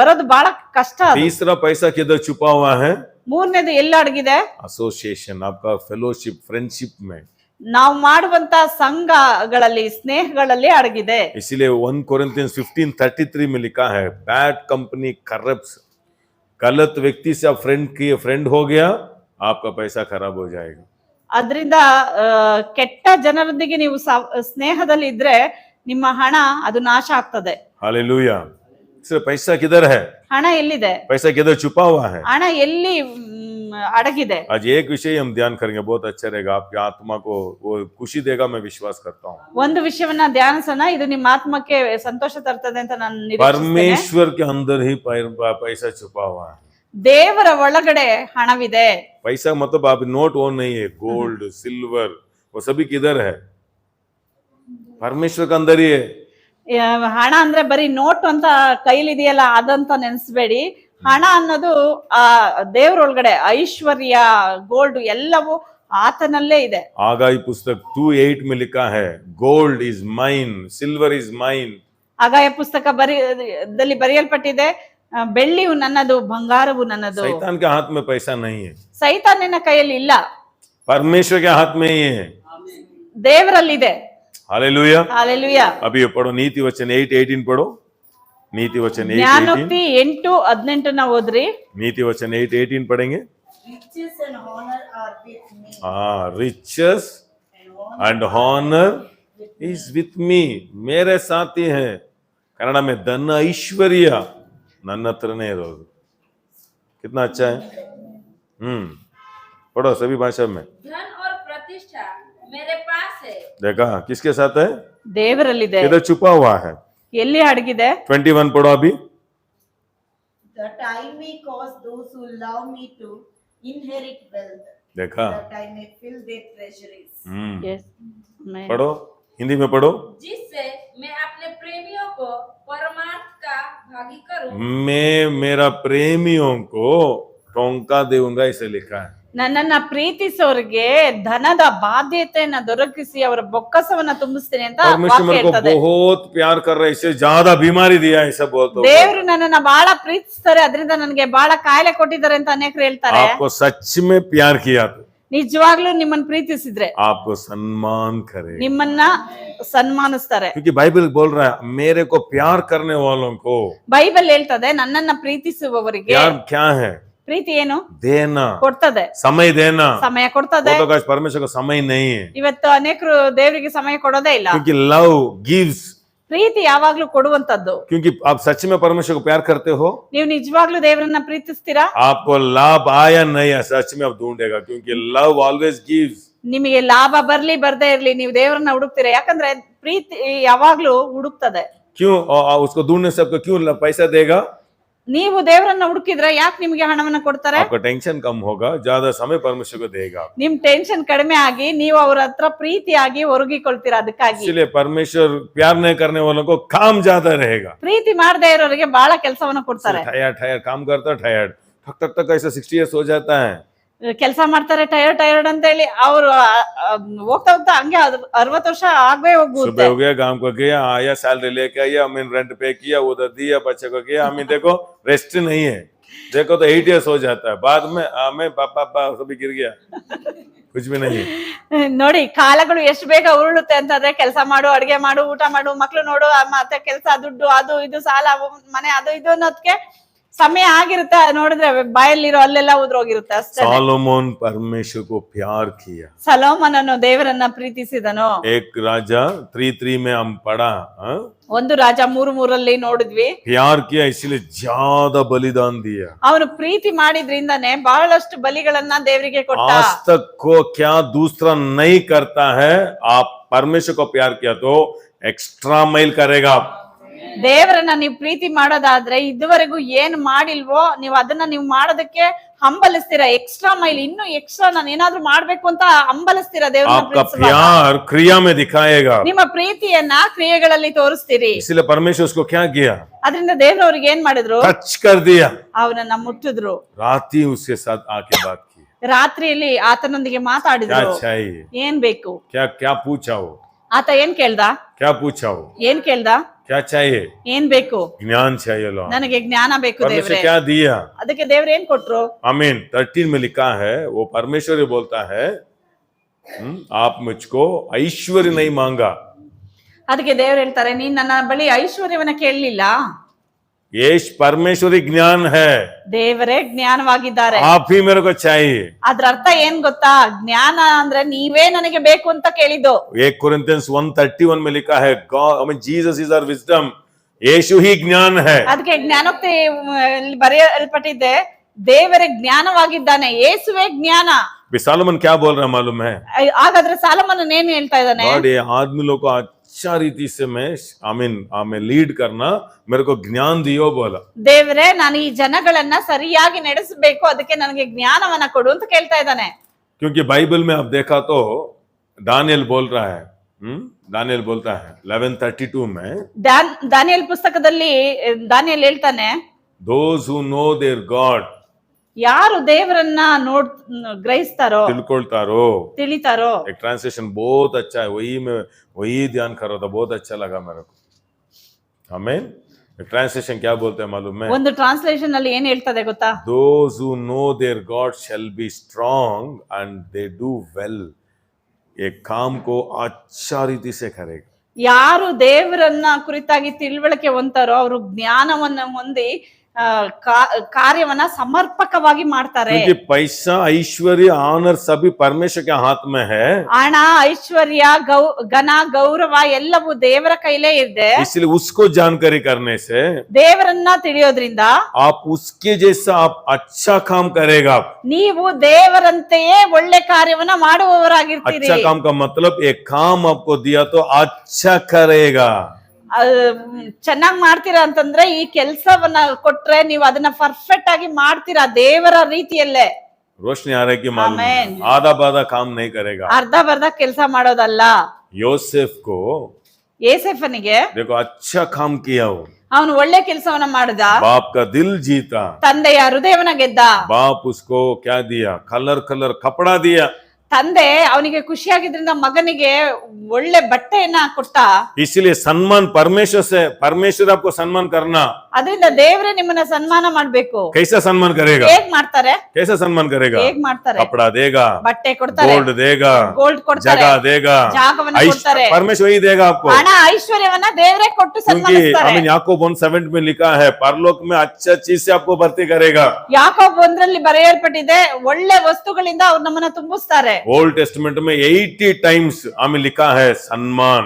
ಬರೋದು ಬಹಳ ಕಷ್ಟ ಅದು। तीसरा पैसा किधर छुपा हुआ है, ಮೂರನೇದು ಎಲ್ಲ ಅಡಗಿದೆ, एसोसिएशन, आपका फेलोशिप, फ्रेंडशिप में। ನಾವು ಮಾಡುವಂತ ಸಂಘಗಳಲ್ಲಿ ಸ್ನೇಹಗಳಲ್ಲಿ ಅಡಗಿದೆ। इसीलिए 1 Corinthians 15:33 में लिखा है, बैड कंपनी करप्ट्स, गलत व्यक्ति से आप फ्रेंड हो गया, आपका पैसा खराब हो जाएगा। ಅದರಿಂದ ಕೆಟ್ಟ ಜನರೊಂದಿಗೆ ನೀವು ಸ್ನೇಹದಲ್ಲಿ ಇದ್ರೆ ನಿಮ್ಮ ಹಣ ಅದು ನಾಶ ಆಗ್ತದೆ। हालेलुया। इसलिए पैसा किधर है, ಹಣ ಎಲ್ಲಿದೆ, पैसा किधर छुपा हुआ है। ಹಣ ಎಲ್ಲಿ ಅಡಗಿದೆ। आज एक विषय हम ध्यान करेंगे, बहुत अच्छा रहेगा, आपकी आत्मा को वो खुशी देगा, मैं विश्वास करता हूँ। ಒಂದು ವಿಷಯವನ್ನ ಧ್ಯಾನಿಸೋಣ, ಇದು ನಿಮ್ಮ ಆತ್ಮಕ್ಕೆ ಸಂತೋಷ ತರ್ತದೆ ಅಂತ ನಾನು ನಿರೀಕ್ಷಿಸ್ತೇನೆ। परमेश्वर के अंदर ही पैसा छुपा हुआ है। ದೇವರ ಒಳಗಡೆ ಹಣವಿದೆ। पैसा मतलब आप नोट वो नहीं है, गोल्ड सिल्वर वो सभी किधर है, परमेश्वर के अंदर ही है। ಹಣ ಅಂದ್ರೆ ಬರೀ ನೋಟ್ ಅಂತ ಕೈಲಿದೆಯಲ್ಲ ಅದಂತ ನೆನ್ಸ್ಬೇಡಿ, ಹಣ ಅನ್ನೋದು ಆ ದೇವರೊಳಗಡೆ ಐಶ್ವರ್ಯ, ಗೋಲ್ಡ್ ಎಲ್ಲವೂ ಆತನಲ್ಲೇ ಇದೆ। आगाही पुस्तक 2:8 में लिखा है, gold is mine, silver is mine. ಆಗಾಯ ಪುಸ್ತಕ ದಲ್ಲಿ ಬರೆಯಲ್ಪಟ್ಟಿದೆ, ಬೆಳ್ಳಿಯು ನನ್ನದು, ಬಂಗಾರವು ನನ್ನದು। शैतान के हाथ में पैसा नहीं है, ಸೈತಾನನ ಕೈಯಲ್ಲಿ ಇಲ್ಲ, परमेश्वर के हाथ में ही है। ದೇವರಲ್ಲಿದೆ। हालेलुया। हालेलुया। अभी ये पढ़ो, नीति वचन 8:18 पढ़ो, नीति वचन 8:18, ಜ್ಞಾನೋಕ್ತಿ 8:18 ಓದ್ರಿ। नीति वचन 8:18 पढ़ेंगे। Riches and honor are with me. हाँ, riches and honor is with me, मेरे साथ ही है। कन्नड़ में धन ऐश्वर्य ನನ್ನ ಹತ್ರನೇ ಇರೋದು। कितना अच्छा है। पढ़ो सभी भाषा में। धन और प्रतिष्ठा मेरे पास है। देखा किसके साथ है, ದೇವರಲ್ಲಿದೆ। किधर छुपा हुआ है, ಎಲ್ಲಿ ಅಡಗಿದೆ। 21 पढ़ो अभी। That I may cause those who love me to inherit wealth. देखा, That I may fill their treasuries. Yes. Amen. पढ़ो, हिंदी में पढ़ो। जिससे मैं अपने प्रेमियों को परमार्थ का भागी करूं। मैं मेरा प्रेमियों को टोंका दूंगा, इसे लिखा है। ನನ್ನನ್ನ ಪ್ರೀತಿಸೋರಿಗೆ ಧನದ ಬಾಧ್ಯತೆಯನ್ನ ದೊರಕಿಸಿ ಅವರ ಬೊಕ್ಕಸವನ್ನ ತುಂಬಿಸ್ತೀನಿ ಅಂತ परमेश्वर ವಾಕ್ಯ मेरे को ಹೇಳ್ತದೆ। बहुत प्यार कर रहा है, इससे ज्यादा बीमारी दिया है, ऐसा बोलते हो। ದೇವರು ನನ್ನನ್ನ ಬಹಳ ಪ್ರೀತಿಸ್ತಾರೆ, ಅದರಿಂದ ನನಗೆ ಬಹಳ ಕಾಯಿಲೆ ಕೊಟ್ಟಿದ್ದಾರೆ ಅಂತ ಅನೇಕರು ಹೇಳ್ತಾರೆ। आपको सच में प्यार किया तो ನಿಜವಾಗ್ಲೂ ನಿಮ್ಮನ್ನ ಪ್ರೀತಿಸಿದ್ರೆ आपको सम्मान करे, ನಿಮ್ಮನ್ನ ಸನ್ಮಾನಿಸ್ತಾರೆ. क्योंकि बाइबल बोल रहा है मेरे को प्यार करने वालों को। ಬೈಬಲ್ ಹೇಳ್ತದೆ ನನ್ನನ್ನ ಪ್ರೀತಿಸುವವರಿಗೆ प्यार क्या है? ಪ್ರೀತಿ ಏನು? देना, ಕೊಡ್ತದೆ, समय देना। ಸಮಯ ಕೊಡ್ತದೆ. वो तो गाइस परमेश्वर को समय नहीं है, ಇವತ್ತು ಅನೇಕರು ದೇವರಿಗೆ ಸಮಯ ಕೊಡೋದೇ ಇಲ್ಲ. क्योंकि लव गिव्स। ಪ್ರೀತಿ ಯಾವಾಗ್ಲೂ ಕೊಡುವಂತದ್ದು. क्योंकि आप सच में परमेश्वर को प्यार करते हो, ನೀವು ನಿಜವಾಗ್ಲೂ ದೇವರನ್ನ ಪ್ರೀತಿಸ್ತೀರಾ? आपको लाभ आया नहीं है सच में आप ढूंढेगा, क्योंकि लव ऑलवेज गिव्स। ನಿಮಗೆ ಲಾಭ ಬರ್ಲಿ ಬರ್ದೇ ಇರ್ಲಿ ನೀವು ದೇವರನ್ನ ಹುಡುಕ್ತೀರಾ, ಯಾಕಂದ್ರೆ ಪ್ರೀತಿ ಯಾವಾಗ್ಲೂ ಹುಡುಕ್ತದೆ. क्यों उसको ढूंढने से आपको क्यों पैसा देगा? ನೀವು ದೇವರನ್ನ ಹುಡುಕಿದ್ರೆ ಯಾಕೆ ನಿಮ್ಗೆ ಹಣವನ್ನ ಕೊಡ್ತಾರೆ? आपका टेंशन कम होगा, ज्यादा समय परमेश्वर को देगा। ನಿಮ್ ಟೆನ್ಷನ್ ಕಡಿಮೆ ಆಗಿ ನೀವು ಅವ್ರ ಹತ್ರ ಪ್ರೀತಿಯಾಗಿ ಒರಗಿಕೊಳ್ತೀರಾ. ಅದಕ್ಕಾಗಿ इसलिए परमेश्वर प्यार नहीं करने वालों को काम ज्यादा रहेगा। ಪ್ರೀತಿ ಮಾಡದೇ ಇರೋರಿಗೆ ಬಹಳ ಕೆಲಸವನ್ನ ಕೊಡ್ತಾರೆ. टायर्ड काम करता टायर्ड, ठक ठक ठक ऐसा 60 years हो जाता है। ಕೆಲಸ ಮಾಡ್ತಾರೆ ಟಯರ್ಡ್ ಅಂತ ಹೇಳಿ ಅವ್ರು ಹೋಗ್ತಾ ಹೋಗ್ತಾ ಹಂಗೆ 60 ವರ್ಷ ಆಗೇ ಹೋಗುತ್ತೆ. सुबह हो गया, काम को गया, आया, सैलरी लेके आया, हमें रेंट पे किया, उधर दिया, बच्चे को किया, हमें देखो रेस्ट नहीं है। देखो तो 8 years हो जाता है, बाद में हमें पापा सभी गिर गया, कुछ भी नहीं। ನೋಡಿ ಕಾಲಗಳು ಎಷ್ಟು ಬೇಗ ಉರುಳುತ್ತೆ ಅಂತಂದ್ರೆ ಕೆಲಸ ಮಾಡು, ಅಡಿಗೆ ಮಾಡು, ಊಟ ಮಾಡು, ಮಕ್ಳು ನೋಡು, ಮತ್ತೆ ಕೆಲಸ, ದುಡ್ಡು, ಅದು ಇದು, ಸಾಲ, ಮನೆ, ಅದು ಇದು ಅನ್ನೋದಕ್ಕೆ ಸಮಯ ಆಗಿರುತ್ತೆ. ನೋಡಿದ್ರೆ ಬಾಯಲ್ಲಿರೋ ಅಲ್ಲೆಲ್ಲ ಉದ್ರೋಗಿರುತ್ತೆ ಅಷ್ಟೇ. सॉलोमन परमेश्वर को प्यार किया। ಸೊಲೊಮೋನನು ದೇವರನ್ನ ಪ್ರೀತಿಸಿದನು. एक राजा 3:3 में हम पढ़ा, ಒಂದು ರಾಜ 3:3 ನೋಡಿದ್ವಿ. प्यार किया इसलिए ज्यादा बलिदान दिया। ಅವನು ಪ್ರೀತಿ ಮಾಡಿದ್ರಿಂದಾನೆ ಬಹಳಷ್ಟು ಬಲಿಗಳನ್ನ ದೇವರಿಗೆ ಕೊಟ್ಟ. आज तक को क्या दूसरा नहीं करता है, आप परमेश्वर को प्यार किया तो एक्स्ट्रा माइल करेगा। ದೇವರನ್ನ ನೀವು ಪ್ರೀತಿ ಮಾಡೋದಾದ್ರೆ ಇದುವರೆಗೂ ಏನ್ ಮಾಡಿಲ್ವೋ ನೀವು ಅದನ್ನ ನೀವು ಮಾಡೋದಕ್ಕೆ ಹಂಬಲಿಸ್ತೀರಾ. ಎಕ್ಸ್ಟ್ರಾ ಮೈಲ್, ಇನ್ನು ಎಕ್ಸ್ಟ್ರಾ ನಾನು ಏನಾದ್ರೂ ಮಾಡ್ಬೇಕು ಅಂತ ಹಂಬಲಿಸ್ತೀರಾ. आपका प्यार क्रिया में दिखाएगा, ನಿಮ್ಮ ಪ್ರೀತಿಯನ್ನ ಕ್ರಿಯೆಗಳಲ್ಲಿ ತೋರಿಸ್ತೀರಿ. इसलिए परमेश्वर उसको क्या किया? ಅದರಿಂದ ದೇವ್ರು ಅವ್ರಿಗೆ ಏನ್ ಮಾಡಿದ್ರು? टच कर दिया, ಅವನನ್ನ ಮುಟ್ಟಿದ್ರು. रात ही उसके साथ आके बात की। ರಾತ್ರಿಯಲ್ಲಿ ಆತನೊಂದಿಗೆ क्या ಮಾತಾಡಿದ್ರು. चाहिए? ಏನ್ ಬೇಕು? क्या क्या पूछा हो? ಆತ ಏನ್ ಕೇಳ್ದ? क्या पूछा हो? ಏನ್ ಕೇಳ್ದ? क्या चाहिए? ಏನ್ ಬೇಕು? ज्ञान चाहिए लो। ನನಗೆ ಜ್ಞಾನ ಬೇಕು परमेश्वर ದೇವ್ರೆ. क्या दिया? ಅದಕ್ಕೆ ದೇವ್ರು ಏನ್ ಕೊಟ್ರು? आमीन। 13 में लिखा है, वो परमेश्वर ही बोलता है, आप मुझको ऐश्वर्य नहीं मांगा। ಅದಕ್ಕೆ ದೇವ್ರು ಹೇಳ್ತಾರೆ, ನೀನ್ ನನ್ನ ಬಳಿ ಐಶ್ವರ್ಯವನ್ನ ಕೇಳಲಿಲ್ಲ, ये परमेश्वरी ज्ञान है, ದೇವರೇ ಜ್ಞಾನವಾಗಿದ್ದಾರೆ. आप ही मेरे को चाहिए। ಅದ್ರ ಅರ್ಥ ಏನ್ ಗೊತ್ತಾ? ಜ್ಞಾನ ಅಂದ್ರೆ ನೀವೇ ನನಗೆ ಬೇಕು ಅಂತ ಕೇಳಿದ್ದು. 1 Corinthians 1:31 में लिखा है, God, I mean Jesus is our wisdom, यीशु ही ज्ञान है। ಅದಕ್ಕೆ ಜ್ಞಾನೋಕ್ತಿ ಬರೆಯಲ್ಪಟ್ಟಿದೆ, ದೇವರೇ ಜ್ಞಾನವಾಗಿದ್ದಾನೆ, ಯೇಸುವೇ ಜ್ಞಾನ. सॉलोमन क्या बोल रहा है मालूम है? ಹಾಗಾದ್ರೆ ಸಾಲಮನ್ ಏನ್ ಹೇಳ್ತಾ ಇದ್ದಾನೆ? गॉड ये आदमी लोग को अच्छा रीति से मैं लीड करना, मेरे को ज्ञान दियो बोला। ದೇವರೇ ನಾನು ಈ ಜನಗಳನ್ನ ಸರಿಯಾಗಿ ನಡೆಸಬೇಕು, ಅದಕ್ಕೆ ನನಗೆ ಜ್ಞಾನವನ್ನ ಕೊಡು ಅಂತ ಕೇಳ್ತಾ ಇದ್ದಾನೆ. क्योंकि बाइबल में आप देखा तो दानियल बोल रहा है, दानियल बोलता है 11:32 में, ದಾನಿಯೇಲ್ ಪುಸ್ತಕದಲ್ಲಿ ದಾನಿಯೇಲ್ ಹೇಳ್ತಾನೆ, those who know their God, ಯಾರು ದೇವರನ್ನ ಗ್ರಹಿಸ್ತಾರೋ, तिलकोलतारो, ತಿಳಿತಾರೋ. एक ट्रांसलेशन बहुत अच्छा है, वही ध्यान कर रहा था, बहुत अच्छा लगा मेरे को। आमीन। एक ट्रांसलेशन क्या बोलते हैं मालूम है? ಒಂದು ಟ್ರಾನ್ಸ್ಲೇಷನ್ ಅಲ್ಲಿ ಏನ್ ಹೇಳ್ತದೆ ಗೊತ್ತಾ? Those who know their God shall be strong and they do well. एक काम को अच्छा रीति से करेगा। ಯಾರು ದೇವರನ್ನ ಕುರಿತಾಗಿ ತಿಳುವಳಿಕೆ ಹೊಂತಾರೋ ಅವರು ಜ್ಞಾನವನ್ನ ಹೊಂದಿ ಕಾರ್ಯವನ್ನ ಸಮರ್ಪಕವಾಗಿ ಮಾಡ್ತಾರೆ. क्योंकि पैसा, ऐश्वर्य, ऑनर सभी परमेश्वर के हाथ में है। ಹಣ, ಐಶ್ವರ್ಯ, ಘನ, ಗೌರವ ಎಲ್ಲವೂ ದೇವರ ಕೈಲೇ ಇದೆ. इसलिए उसको जानकारी करने से ದೇವರನ್ನ ತಿಳಿಯೋದ್ರಿಂದ आप उसके जैसा आप अच्छा काम करेगा। ನೀವು ದೇವರಂತೆಯೇ ಒಳ್ಳೆ ಕಾರ್ಯವನ್ನ ಮಾಡುವವರಾಗಿರ್ತೀರಿ. अच्छा काम का मतलब एक काम आपको दिया तो अच्छा करेगा। ಚೆನ್ನಾಗಿ ಮಾಡ್ತೀರಾ ಅಂತಂದ್ರೆ ಈ ಕೆಲಸವನ್ನ ಕೊಟ್ರೆ ನೀವು ಅದನ್ನ ಪರ್ಫೆಕ್ಟ್ ಆಗಿ ಮಾಡ್ತೀರಾ ದೇವರ ರೀತಿಯಲ್ಲೇ. रोशनी आ रही कि मालूम है? आधा बाधा काम नहीं करेगा। ಅರ್ಧ ಬರ್ಧ ಕೆಲಸ ಮಾಡೋದಲ್ಲ. योसेफ को ಯೋಸೇಫನಿಗೆ देखो अच्छा काम किया हो, ಅವನು ಒಳ್ಳೆ ಕೆಲಸವನ್ನ ಮಾಡಿದ, बाप का दिल जीता, ತಂದೆಯ ಹೃದಯವನ್ನ ಗೆದ್ದ, बाप उसको क्या दिया? कलर कपड़ा दिया। ತಂದೆ ಅವನಿಗೆ ಖುಷಿಯಾಗಿದ್ರಿಂದ ಮಗನಿಗೆ ಒಳ್ಳೆ ಬಟ್ಟೆಯನ್ನ ಕೊಟ್ಟ. इसलिए सम्मान परमेश्वर आपको सम्मान करना. ಅದರಿಂದ ದೇವರೇ ನಿಮ್ಮನ್ನ ಸನ್ಮಾನ ಮಾಡ್ಬೇಕು. कैसा सम्मान करेगा? ಹೇಗ್ ಮಾಡ್ತಾರೆ? कैसा सम्मान करेगा? ಹೇಗ್ ಮಾಡ್ತಾರೆ? कपड़ा देगा, ಬಟ್ಟೆ ಕೊಡ್ತಾರೆ, गोल्ड देगा, ಗೋಲ್ಡ್ ಕೊಡ್ತಾರೆ, जगह देगा, ಜಾಗವನ್ನ ಕೊಡ್ತಾರೆ, परमेश्वर ही देगा आपको. ಹಣ ಐಶ್ವರ್ಯವನ್ನ ದೇವರೇ ಕೊಟ್ಟು क्योंकि ಸನ್ಮಾನಿಸ್ತಾರೆ. आमीन याकूब 1:7 में लिखा है परलोक में अच्छा चीज से आपको भर्ती करेगा. ಯಾಕೋಬ 1ರಲ್ಲಿ ಬರೆಯಲ್ಪಟ್ಟಿದೆ, ಒಳ್ಳೆ ವಸ್ತುಗಳಿಂದ ಅವ್ರು ನಮ್ಮನ್ನ ತುಂಬಿಸ್ತಾರೆ. ओल्ड टेस्टमेंट में 80 टाइम्स आमीन लिखा है सम्मान